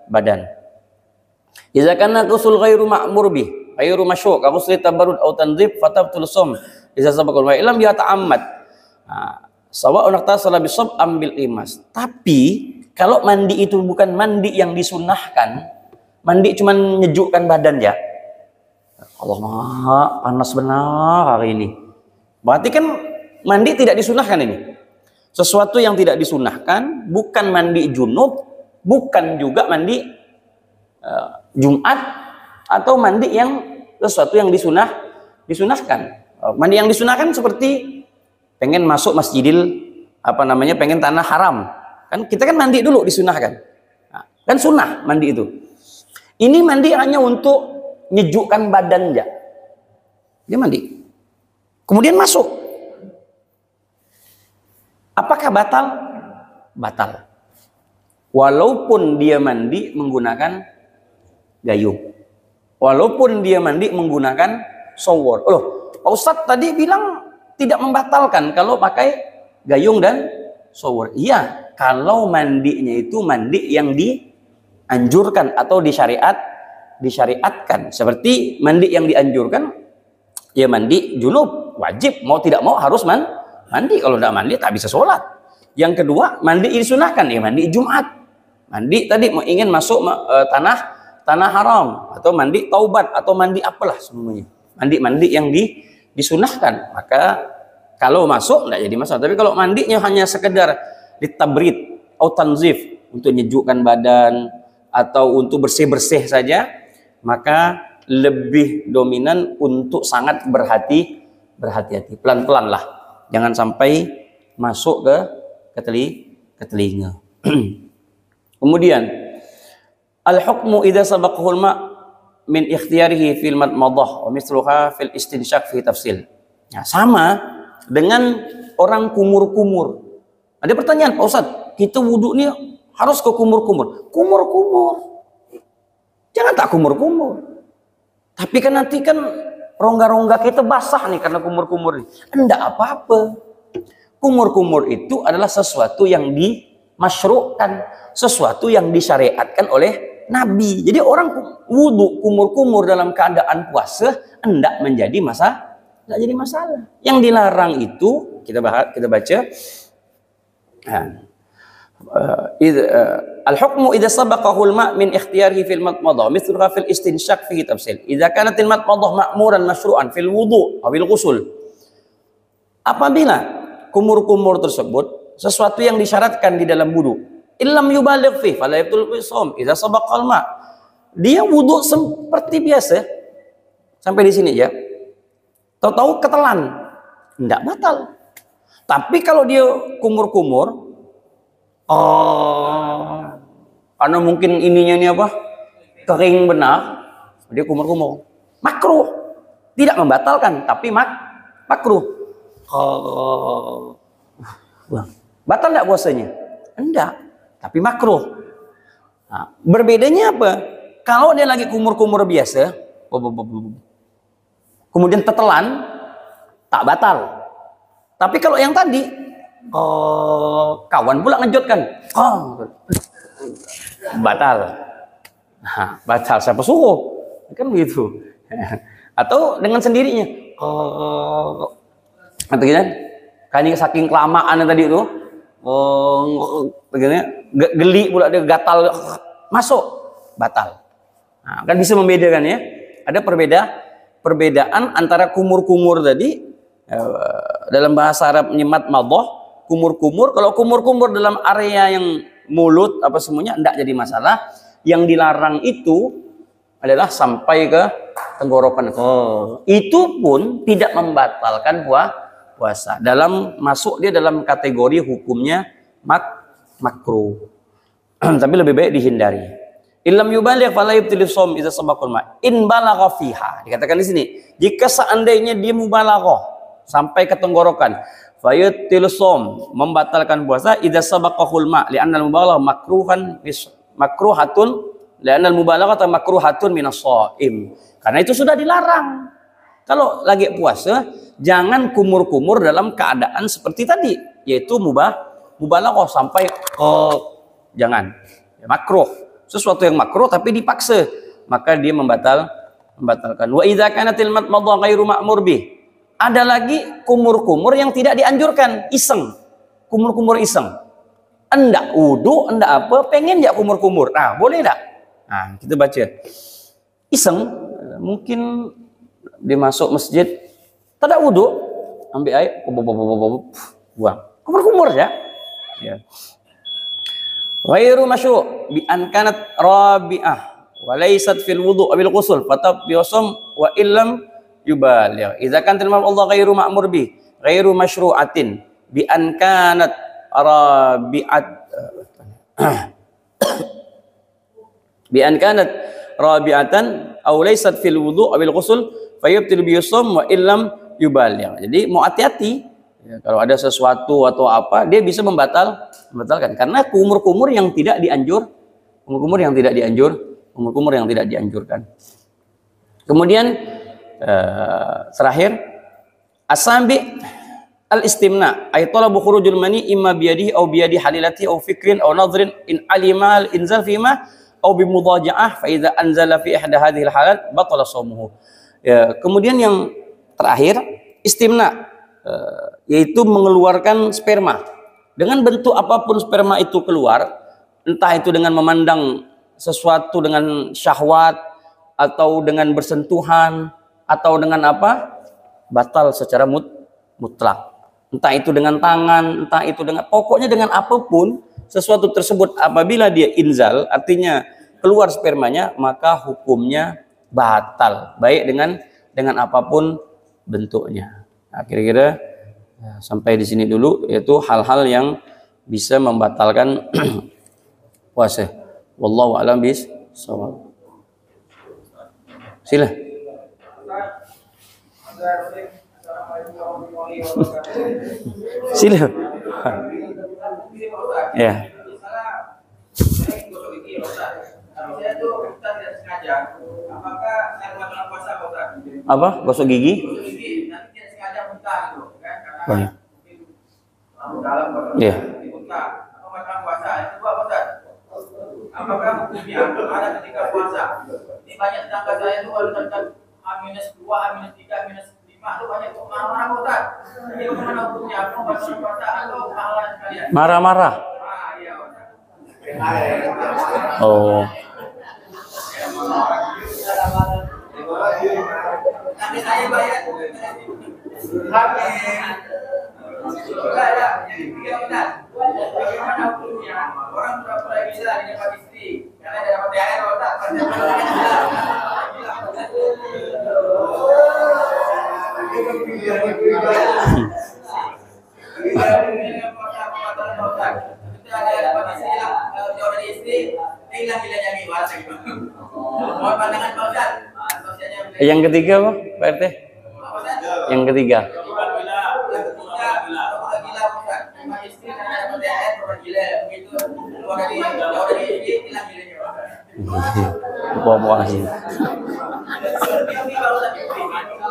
badan. Idza kana ghusl ghairu ma'mur bih, ghairu masyru', ka ghusli tabarrud aw tanzif fatabtul shaum. Idza sabaqal wa illam yata'ammad. Sawa'un ightasala bis-shab ambil imas. Tapi kalau mandi itu bukan mandi yang disunahkan, mandi cuman nyejukkan badan ya. Allah maha panas benar hari ini. Berarti kan mandi tidak disunahkan ini. Sesuatu yang tidak disunahkan, bukan mandi junub, bukan juga mandi Jumat, atau mandi yang sesuatu yang disunahkan. Mandi yang disunahkan seperti pengen masuk pengen tanah haram. Kan kita kan mandi dulu disunahkan. Nah, kan sunnah mandi itu. Ini mandi hanya untuk nyejukkan badan aja. Dia mandi. Kemudian masuk. Apakah batal? Batal. Walaupun dia mandi menggunakan gayung. Walaupun dia mandi menggunakan shower. Pak Ustadz tadi bilang tidak membatalkan kalau pakai gayung dan shower. Iya, kalau mandinya itu mandi yang dianjurkan atau disyariatkan. Seperti mandi yang dianjurkan, ya mandi junub, wajib, mau tidak mau harus mandi. Kalau tidak mandi tak bisa sholat. Yang kedua, mandi disunahkan, ya mandi Jumat. Mandi tadi mau ingin masuk tanah haram, atau mandi taubat, atau mandi apalah semuanya. Mandi yang disunahkan. Maka kalau masuk tidak jadi masalah. Tapi kalau mandinya hanya sekedar ditabrid atau tanzif, untuk nyejukkan badan atau untuk bersih-bersih saja, maka lebih dominan untuk sangat berhati-hati. Pelan-pelan lah. Jangan sampai masuk ke telinga. Kemudian al-hukmu idza sabaqahu al-ma' min ikhtiyarihi fil madmadah wa misluha fil istinshaq fi tafsil. Ya, sama dengan orang kumur-kumur. Ada pertanyaan, Pak Ustadz, kita wudhu ini harus ke kumur-kumur. Kumur-kumur. Jangan tak kumur-kumur. Tapi kan nanti kan rongga-rongga kita basah nih karena kumur-kumur ini. Enggak apa-apa. Kumur-kumur itu adalah sesuatu yang dimasyru'kan, sesuatu yang disyariatkan oleh Nabi. Jadi orang wudhu kumur-kumur dalam keadaan puasa enggak menjadi masalah. Enggak jadi masalah. Yang dilarang itu kita baca al-hukmu idza sabaqahu al-ma' min ikhtiyarihi fil madmadah mithluha fil istinshaq fi tafsil. Idza kanat al-madmadah ma'muran masyru'an fil wudu' aw fil ghusl. Apabila kumur-kumur tersebut sesuatu yang disyaratkan di dalam wudu, illam yubaligh fi fala yabtul shaum idza sabaqa al-ma'. Dia wudu seperti biasa. Sampai di sini ya. Tahu-tahu ketelan, enggak batal. Tapi kalau dia kumur-kumur, karena mungkin ininya ini kering benar, dia kumur-kumur, makruh. Tidak membatalkan, tapi makruh. Batal enggak puasanya? Enggak, tapi makruh. Nah, berbedanya apa? Kalau dia lagi kumur-kumur biasa, kemudian tetelan, tak batal. Tapi kalau yang tadi kawan pula ngejot kan, batal. Nah, batal siapa suruh? Kan begitu. Atau dengan sendirinya. Atau gitu kan? Kayaknya saking kelamaan tadi itu, begini, geli pula dia gatal masuk, batal. Nah, kan bisa membedakan ya. Ada perbedaan antara kumur-kumur tadi dalam bahasa Arab nyemat madoh, kumur-kumur. Kalau kumur-kumur dalam area yang mulut apa semuanya tidak jadi masalah. Yang dilarang itu adalah sampai ke tenggorokan. Itu pun tidak membatalkan puasa. Masuk dia dalam kategori hukumnya makruh. Tapi lebih baik dihindari. Illam yubaligh fala yubtilu shaum idza sabaqal ma. In balagha fiha. Dikatakan di sini, jika seandainya dia mubalaghah sampai ke tenggorokan, fayubtilu shaum, membatalkan puasa idza sabaqahul ma, li'anna al-mubalaghah makruhatun, li'anna al-mubalaghah makruhatun minas shaim. Karena itu sudah dilarang. Kalau lagi puasa, jangan kumur-kumur dalam keadaan seperti tadi, yaitu mubalaghah sampai jangan. Ya, makruh. Sesuatu yang makruh tapi dipaksa, maka dia membatalkan. Wa idza kanatil madmadha ghairu ma'mur bih. Ada lagi kumur-kumur yang tidak dianjurkan, iseng. Kumur-kumur iseng. Enggak wudu, enggak apa, pengen enggak kumur-kumur. Nah, boleh enggak? Nah, kita baca. Iseng, mungkin dia masuk masjid, tak ada wudu, ambil air, buang. Kumur-kumur ya. Ya. Ghairu masyru' bi an kanat rabi'ah wa laysat fil wudu' bil ghusl fatab yusum wa illam yubaligh. Idza kan tilmal Allah ghairu ma'mur bi ghairu masyru'atin bi an kanat rabi'at bi an kanat rabi'atan aw laysat fil wudu' bil ghusl fayubtil bi yusum wa illam yubaligh. Jadi mau hati-hati. Ya, kalau ada sesuatu atau apa, dia bisa membatalkan karena kumur-kumur yang tidak dianjurkan. Kemudian terakhir asambi al-istimna ay talabu khurujul mani imma biyadihi aw biyadi halilati aw fikrin aw nadhrin in alima al-inzal fima aw bi mudaja'ah fa idza anzala fi ihda hadhihi al-halat batala shaumuhu. Ya, kemudian yang terakhir istimna, yaitu mengeluarkan sperma. Dengan bentuk apapun sperma itu keluar, entah itu dengan memandang sesuatu dengan syahwat atau dengan bersentuhan atau dengan apa, batal secara mutlak. Entah itu dengan tangan, entah itu dengan, pokoknya dengan apapun sesuatu tersebut apabila dia inzal, artinya keluar spermanya, maka hukumnya batal, baik dengan apapun bentuknya. Nah, kira-kira sampai di sini dulu, yaitu hal-hal yang bisa membatalkan puasa. Wallahu a'lam bishawab. Sila. Sila. Ya. Apa? Gosok gigi? Banyak. Iya. Apakah hukumnya ada ketika puasa? Ini banyak tetangga saya itu kalau dekat -2, -3, -5 itu banyak marah-marah Ustaz. Ini bagaimana hukumnya? Mau batal puasa atau pahala sekalian? Marah-marah. Iya Ustaz. Oh. Nanti saya bayar. Bagaimana hukumnya? Orang pura-pura bisa dapat istri karena dia dapat THR, Yang ketiga apa, Pak RT? Yang ketiga.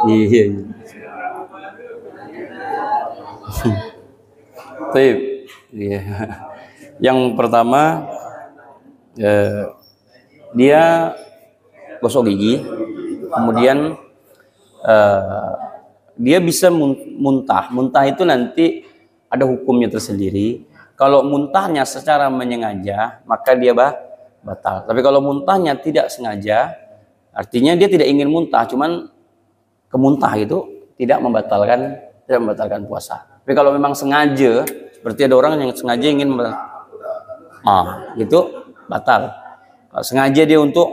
Iya. Baik. Iya. Yang pertama dia gosok gigi, kemudian dia bisa muntah. Muntah itu nanti ada hukumnya tersendiri. Kalau muntahnya secara menyengaja, maka dia batal. Tapi kalau muntahnya tidak sengaja, artinya dia tidak ingin muntah, cuman kemuntah itu tidak membatalkan puasa. Tapi kalau memang sengaja, seperti ada orang yang sengaja ingin itu batal. Kalau sengaja dia untuk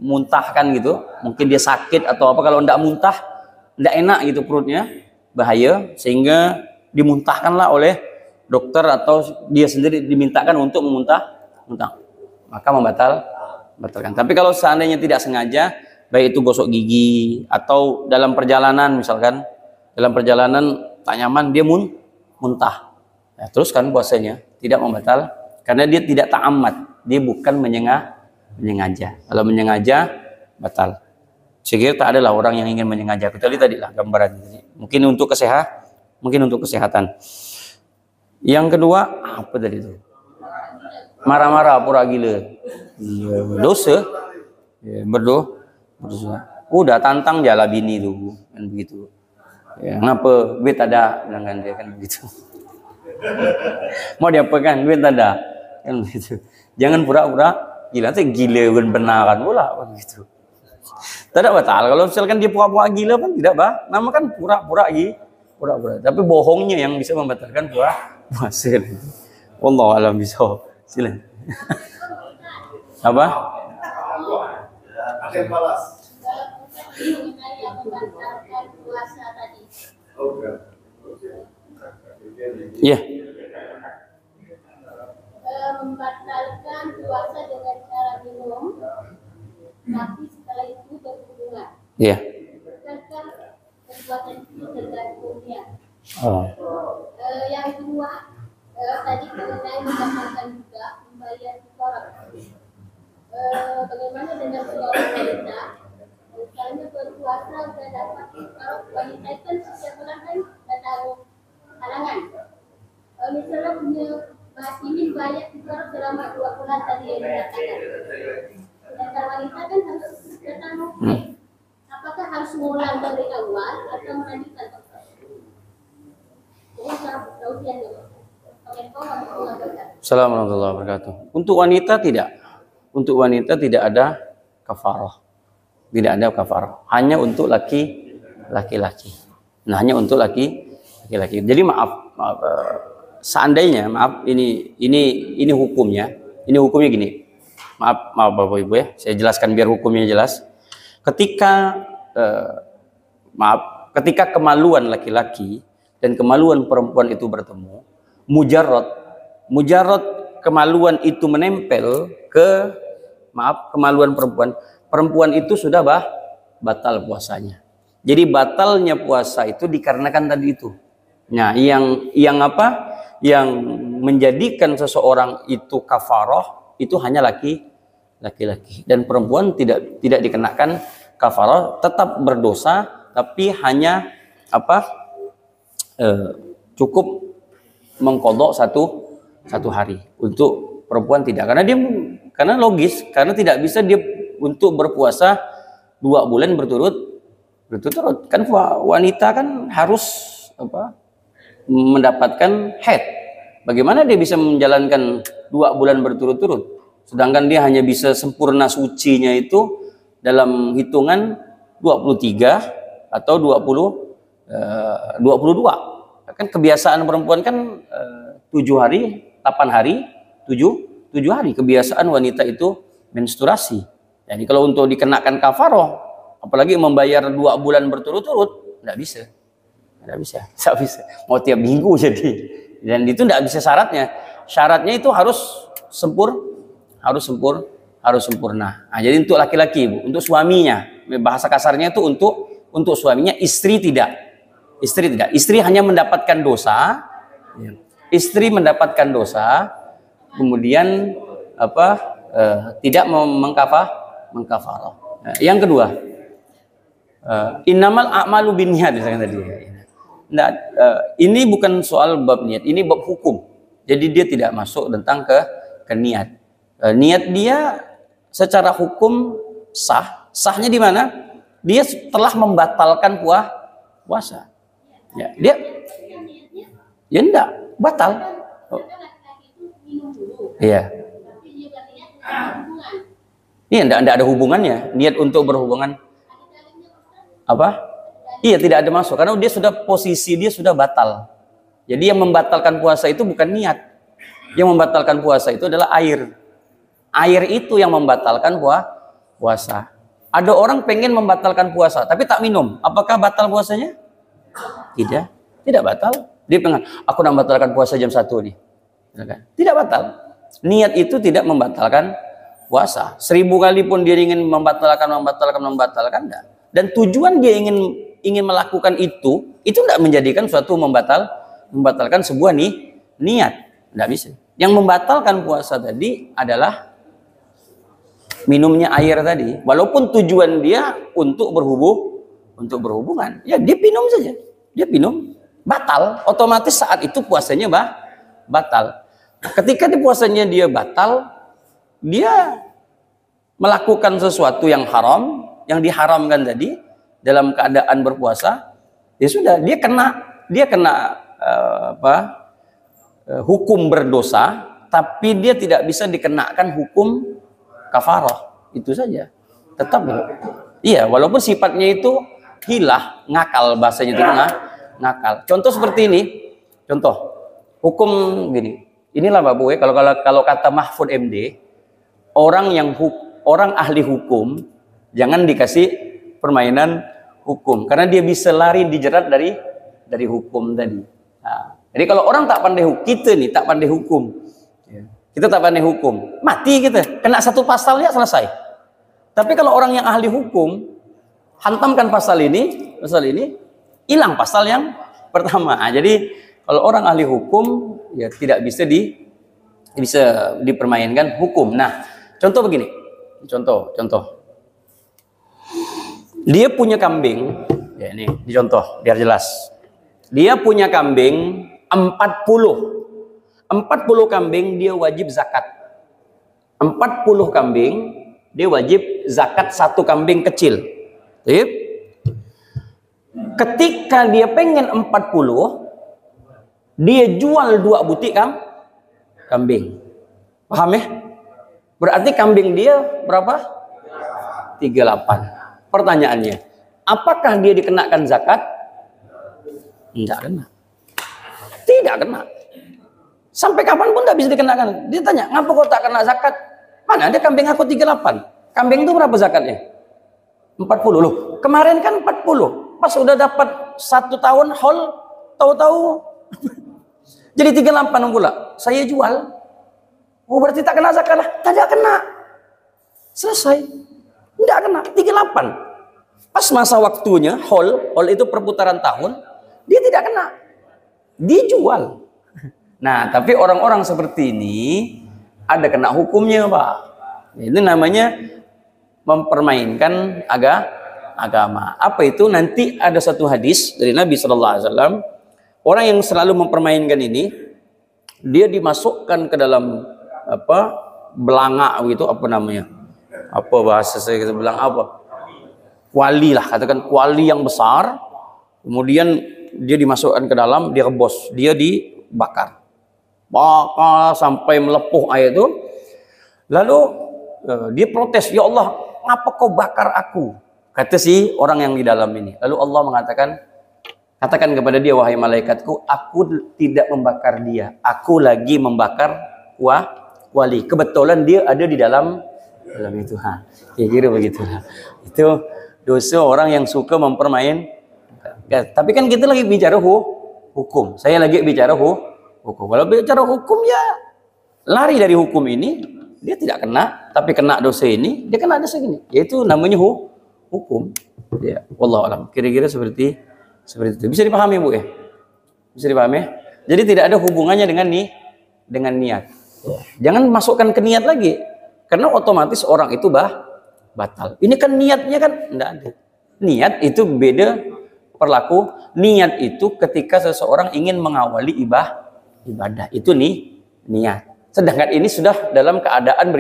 muntahkan gitu, mungkin dia sakit atau apa, kalau tidak muntah, tidak enak gitu perutnya, bahaya, sehingga dimuntahkanlah oleh dokter atau dia sendiri dimintakan untuk muntah, maka membatalkan. Tapi kalau seandainya tidak sengaja, baik itu gosok gigi atau dalam perjalanan, misalkan dalam perjalanan tak nyaman dia muntah, ya, terus kan puasanya tidak membatal karena dia tidak ta'ammad, dia bukan menyengaja. Kalau menyengaja batal. Saya kira tak adalah orang yang ingin menyengaja, kecuali tadilah gambaran mungkin untuk kesehatan. Yang kedua apa tadi itu? Marah-marah, pura gila. Dosa. Ya, berdosa. Udah tantang jala bini tuh kan begitu. Ya, ngapa duit ada, bilang dia kan begitu. Mau diapakan, duit ada kan begitu. Jangan pura-pura gila, nanti gila benaran pula begitu. Tidak batal. Kalau misalkan dia pura-pura gila kan tidak nama kan pura-pura. Tapi bohongnya yang bisa membatalkan puasa. Wallahu a'lam bishawab. Silakan. Apa? Iya. Membatalkan puasa dengan cara minum, tapi setelah itu berhubungan. Iya. Bukankah perbuatan itu tergantungnya? Oh. Yang kedua, tadi mengenai membatalkan juga membayar kifarat. Bagaimana dengan seorang wanita? Misalnya berpuasa sudah dapat kifarat, wanita kan setiap bulan kan ada halangan. Misalnya punya masih bayar kifarat selama 2 bulan tadi yang dikatakan. Sedangkan wanita kan harus datang apakah harus mengulang dari awal atau melanjutkan? Assalamualaikum warahmatullahi wabarakatuh. Untuk wanita tidak. Untuk wanita tidak ada kafarah. Tidak ada kafarah. Hanya untuk laki-laki. Nah, hanya untuk laki-laki. Jadi maaf, seandainya ini hukumnya. Ini hukumnya gini. Maaf Bapak Ibu ya. Saya jelaskan biar hukumnya jelas. Ketika ketika kemaluan laki-laki dan kemaluan perempuan itu bertemu, mujarrad kemaluan itu menempel ke kemaluan perempuan itu sudah batal puasanya. Jadi batalnya puasa itu dikarenakan tadi itu. Nah, yang apa? Yang menjadikan seseorang itu kafarah itu hanya laki-laki, dan perempuan tidak dikenakan kafarah, tetap berdosa, tapi hanya cukup mengqadha satu hari. Untuk perempuan tidak, karena logis, karena tidak bisa dia untuk berpuasa 2 bulan berturut-turut. Kan wanita kan harus mendapatkan haid. Bagaimana dia bisa menjalankan 2 bulan berturut-turut? Sedangkan dia hanya bisa sempurna sucinya itu dalam hitungan 23 atau 22. Kan kebiasaan perempuan kan 7 hari, 8 hari, 7 hari. Kebiasaan wanita itu menstruasi. Jadi kalau untuk dikenakan kafaroh, apalagi membayar 2 bulan berturut-turut, tidak bisa. Mau tiap minggu jadi. Dan itu tidak bisa syaratnya. Syaratnya itu harus sempurna. Nah, jadi untuk laki-laki, untuk suaminya, bahasa kasarnya itu untuk suaminya, istri tidak. Istri hanya mendapatkan dosa. Istri mendapatkan dosa, kemudian tidak mengkafarah. Yang kedua, innamal a'malu binniyat misalnya tadi. Nah, ini bukan soal bab niat, ini bab hukum. Jadi dia tidak masuk tentang ke niat. Niat dia secara hukum sah. Sahnya di mana? Dia telah membatalkan puasa. Ya, dia ya enggak batal. Oh. Iya. Iya, enggak ada hubungannya. Niat untuk berhubungan apa? Iya, tidak ada masuk karena posisi dia sudah batal. Jadi yang membatalkan puasa itu bukan niat. Yang membatalkan puasa itu adalah air. Air itu yang membatalkan puasa. Ada orang pengen membatalkan puasa tapi tak minum. Apakah batal puasanya? Tidak batal. Dia pengen, aku nak membatalkan puasa jam 1 nih. Tidak batal. Niat itu tidak membatalkan puasa. 1000 kali pun dia ingin membatalkan, enggak. Dan tujuan dia ingin melakukan itu tidak menjadikan suatu membatalkan sebuah niat. Tidak bisa. Yang membatalkan puasa tadi adalah minumnya air tadi. Walaupun tujuan dia untuk berhubungan. Ya dia minum saja. Dia minum, batal. Otomatis saat itu puasanya batal. Ketika di puasanya dia batal, dia melakukan sesuatu yang haram, yang diharamkan tadi dalam keadaan berpuasa, ya sudah dia kena hukum berdosa, tapi dia tidak bisa dikenakan hukum kafarah. Itu saja. Tetap iya, walaupun sifatnya itu hilah, ngakal, bahasanya itu ngakal. Contoh seperti ini. Contoh hukum gini. Inilah Pak Bu, kalau kata Mahfud MD, orang ahli hukum jangan dikasih permainan hukum karena dia bisa lari dijerat dari hukum tadi. Nah, jadi kalau orang tak pandai hukum, kita nih tak pandai hukum. Kita tak pandai hukum, mati kita. Kena satu pasal ya selesai. Tapi kalau orang yang ahli hukum, hantamkan pasal ini, hilang pasal yang pertama. Nah, jadi kalau orang ahli hukum ya tidak bisa dipermainkan hukum. Nah, contoh begini. Contoh. Dia punya kambing, ya ini dicontoh biar jelas. Dia punya kambing 40 kambing dia wajib zakat. 40 kambing dia wajib zakat satu kambing kecil. Ketika dia pengen 40, dia jual 2 butik kambing. Paham ya? Berarti kambing dia berapa? 38. Pertanyaannya, apakah dia dikenakan zakat? Tidak kena. Tidak kena. Sampai kapanpun tidak bisa dikenakan. Dia tanya, ngapa kau tak kena zakat? Mana ada kambing aku 38. Kambing itu berapa zakatnya? 40 loh. Kemarin kan 40. Pas udah dapat 1 tahun haul, tahu-tahu jadi 38 pula. Saya jual. Oh berarti tak kena zakat lah. Tidak kena. Selesai. Tidak kena. 38. Pas masa waktunya, haul itu perputaran tahun, dia tidak kena. Dijual. Nah, tapi orang-orang seperti ini ada kena hukumnya, Pak. Itu namanya mempermainkan agama. Apa itu? Nanti ada satu hadis dari Nabi SAW. Orang yang selalu mempermainkan ini, dia dimasukkan ke dalam belanga gitu, apa namanya? Apa bahasa saya kita bilang apa? Kuali lah, katakan kuali yang besar. Kemudian dia dimasukkan ke dalam, direbus, dia dibakar. Bakar sampai melepuh air itu. Lalu dia protes, "Ya Allah, ngapa kau bakar aku?" Kata si orang yang di dalam ini. Lalu Allah mengatakan, katakan kepada dia, "Wahai malaikatku, aku tidak membakar dia. Aku lagi membakar kuali. Kebetulan dia ada di dalam itu." Kira-kira begitulah. Itu dosa orang yang suka mempermain. Ya, tapi kan kita lagi bicara hukum. Saya lagi bicara hukum. Kalau bicara hukum ya lari dari hukum ini, dia tidak kena, tapi kena dosa ini, dia kena dosa ini. Yaitu namanya hukum. Ya, wallahu alam. Kira-kira seperti itu. Bisa dipahami, Bu ya? Bisa dipahami? Jadi tidak ada hubungannya dengan niat. Jangan masukkan ke niat lagi. Karena otomatis orang itu batal. Ini kan niatnya kan enggak ada. Niat itu beda berlaku niat itu ketika seseorang ingin mengawali ibadah. Itu nih niat. Sedangkan ini sudah dalam keadaan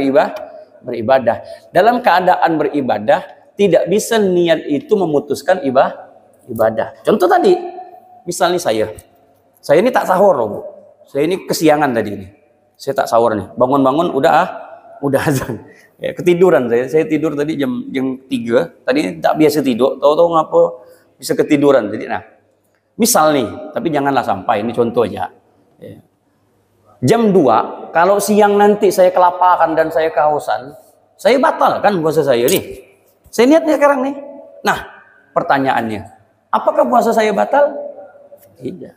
beribadah. Dalam keadaan beribadah tidak bisa niat itu memutuskan ibadah. Contoh tadi, misalnya saya ini tak sahur loh, Bu. Saya ini kesiangan tadi ini. Saya tak sahur nih. Bangun-bangun udah azan. Ya, ketiduran saya tidur tadi jam 3. Tadi tak biasa tidur, tahu-tahu ngapa bisa ketiduran. Jadi misal nih, tapi janganlah sampai, ini contoh aja. Ya. Jam 2, kalau siang nanti saya kelaparan dan saya kehausan, saya batalkan puasa saya nih. Saya niatnya sekarang nih. Nah, pertanyaannya, apakah puasa saya batal? Tidak.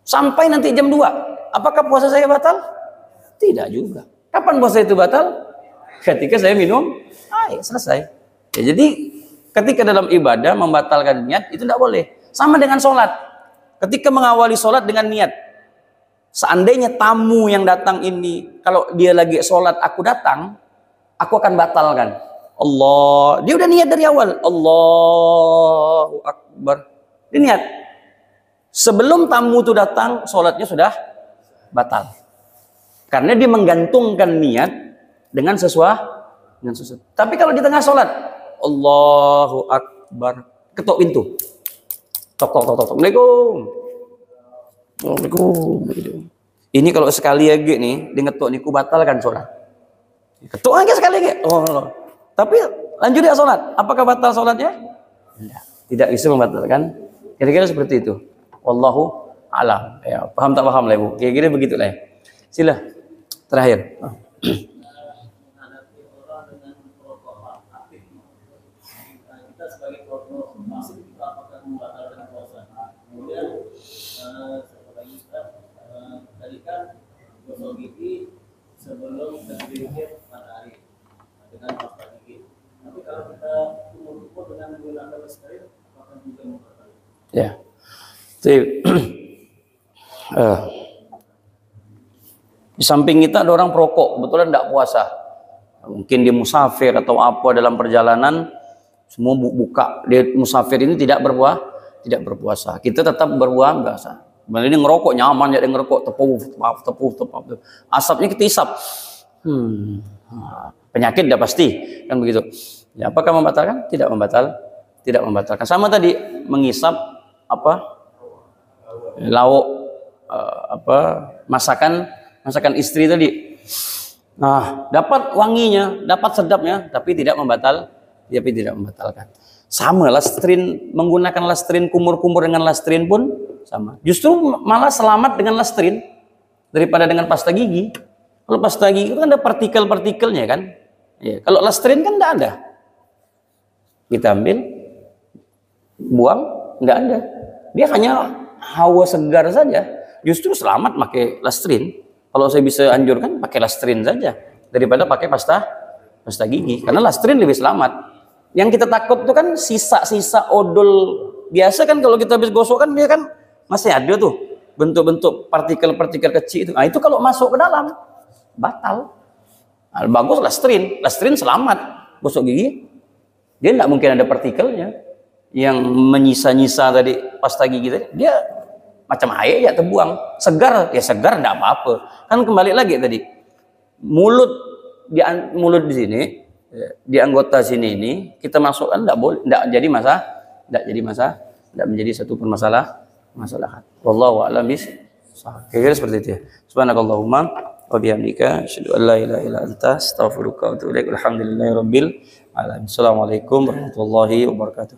Sampai nanti jam 2, apakah puasa saya batal? Tidak juga. Kapan puasa itu batal? Ketika saya minum air, selesai. Ya, jadi ketika dalam ibadah membatalkan niat itu tidak boleh. Sama dengan sholat. Ketika mengawali sholat dengan niat, seandainya tamu yang datang ini, kalau dia lagi sholat, aku datang, aku akan batalkan. Allah, dia udah niat dari awal. Allahu Akbar. Dia niat. Sebelum tamu itu datang, sholatnya sudah batal. Karena dia menggantungkan niat dengan sesuatu. Tapi kalau di tengah sholat, Allahu Akbar, ketok pintu. Tok. Assalamualaikum. Ini kalau sekali lagi nih, dia ngetok niku batalkan sholat. Ketok aja sekali lagi. Tapi lanjut ya sholat. Apakah batal sholatnya? Tidak bisa membatalkan. Kira-kira seperti itu. Wallahu a'lam. Ya, paham tak paham lah, Bu? Kira-kira begitulah ya. Sila. Terakhir. Kita sebagai perokok masih kita apakah membatalkan puasa? Kemudian tadi kan gosok gigi sebelum terbitnya matahari dengan pasta gigi. Tapi kalau kita kumur-kumur dengan menggunakan Listerine, apakah juga membatalkan? Ya. Jadi, di samping kita ada orang perokok, kebetulan tidak puasa. Mungkin dia musafir atau apa dalam perjalanan, semua buka. Dia musafir ini tidak berpuasa. Kita tetap berpuasa. Ini ngerokok nyaman, ya dia ngerokok tepuh. Asapnya kita isap. Penyakit dah pasti, kan begitu. Ya, apakah membatalkan? Tidak membatalkan. Sama tadi mengisap lauk masakan istri tadi. Nah, dapat wanginya, dapat sedapnya, tapi tidak membatalkan. Sama Listerine, menggunakan Listerine kumur-kumur dengan Listerine pun sama. Justru malah selamat dengan Listerine daripada dengan pasta gigi. Kalau pasta gigi itu kan ada partikel-partikelnya kan. Ya, kalau Listerine kan tidak ada. Kita ambil, buang, nggak ada. Dia hanya hawa segar saja. Justru selamat pakai Listerine. Kalau saya bisa anjurkan pakai Listerine saja daripada pakai pasta gigi, karena Listerine lebih selamat. Yang kita takut itu kan sisa-sisa odol biasa kan, kalau kita habis gosok kan dia kan masih ada tuh bentuk-bentuk partikel-partikel kecil itu. Nah, itu kalau masuk ke dalam batal. Nah, bagus Listerine selamat. Gosok gigi dia tidak mungkin ada partikelnya yang menyisa-nyisa tadi pasta gigi tadi. Dia macam air ya terbuang. Segar tidak apa-apa. Kan kembali lagi tadi. Mulut di sini, di anggota sini ini kita masukkan tidak boleh, tidak menjadi satu permasalahan. Wallahu a'lam bishawab. Kira-kira seperti itu ya. Subhanakallahumma wa bihamdika asyhadu an la ilaha illa anta astaghfiruka wa atubu ilaik. Alhamdulillahirabbil alamin. Assalamualaikum warahmatullahi wabarakatuh.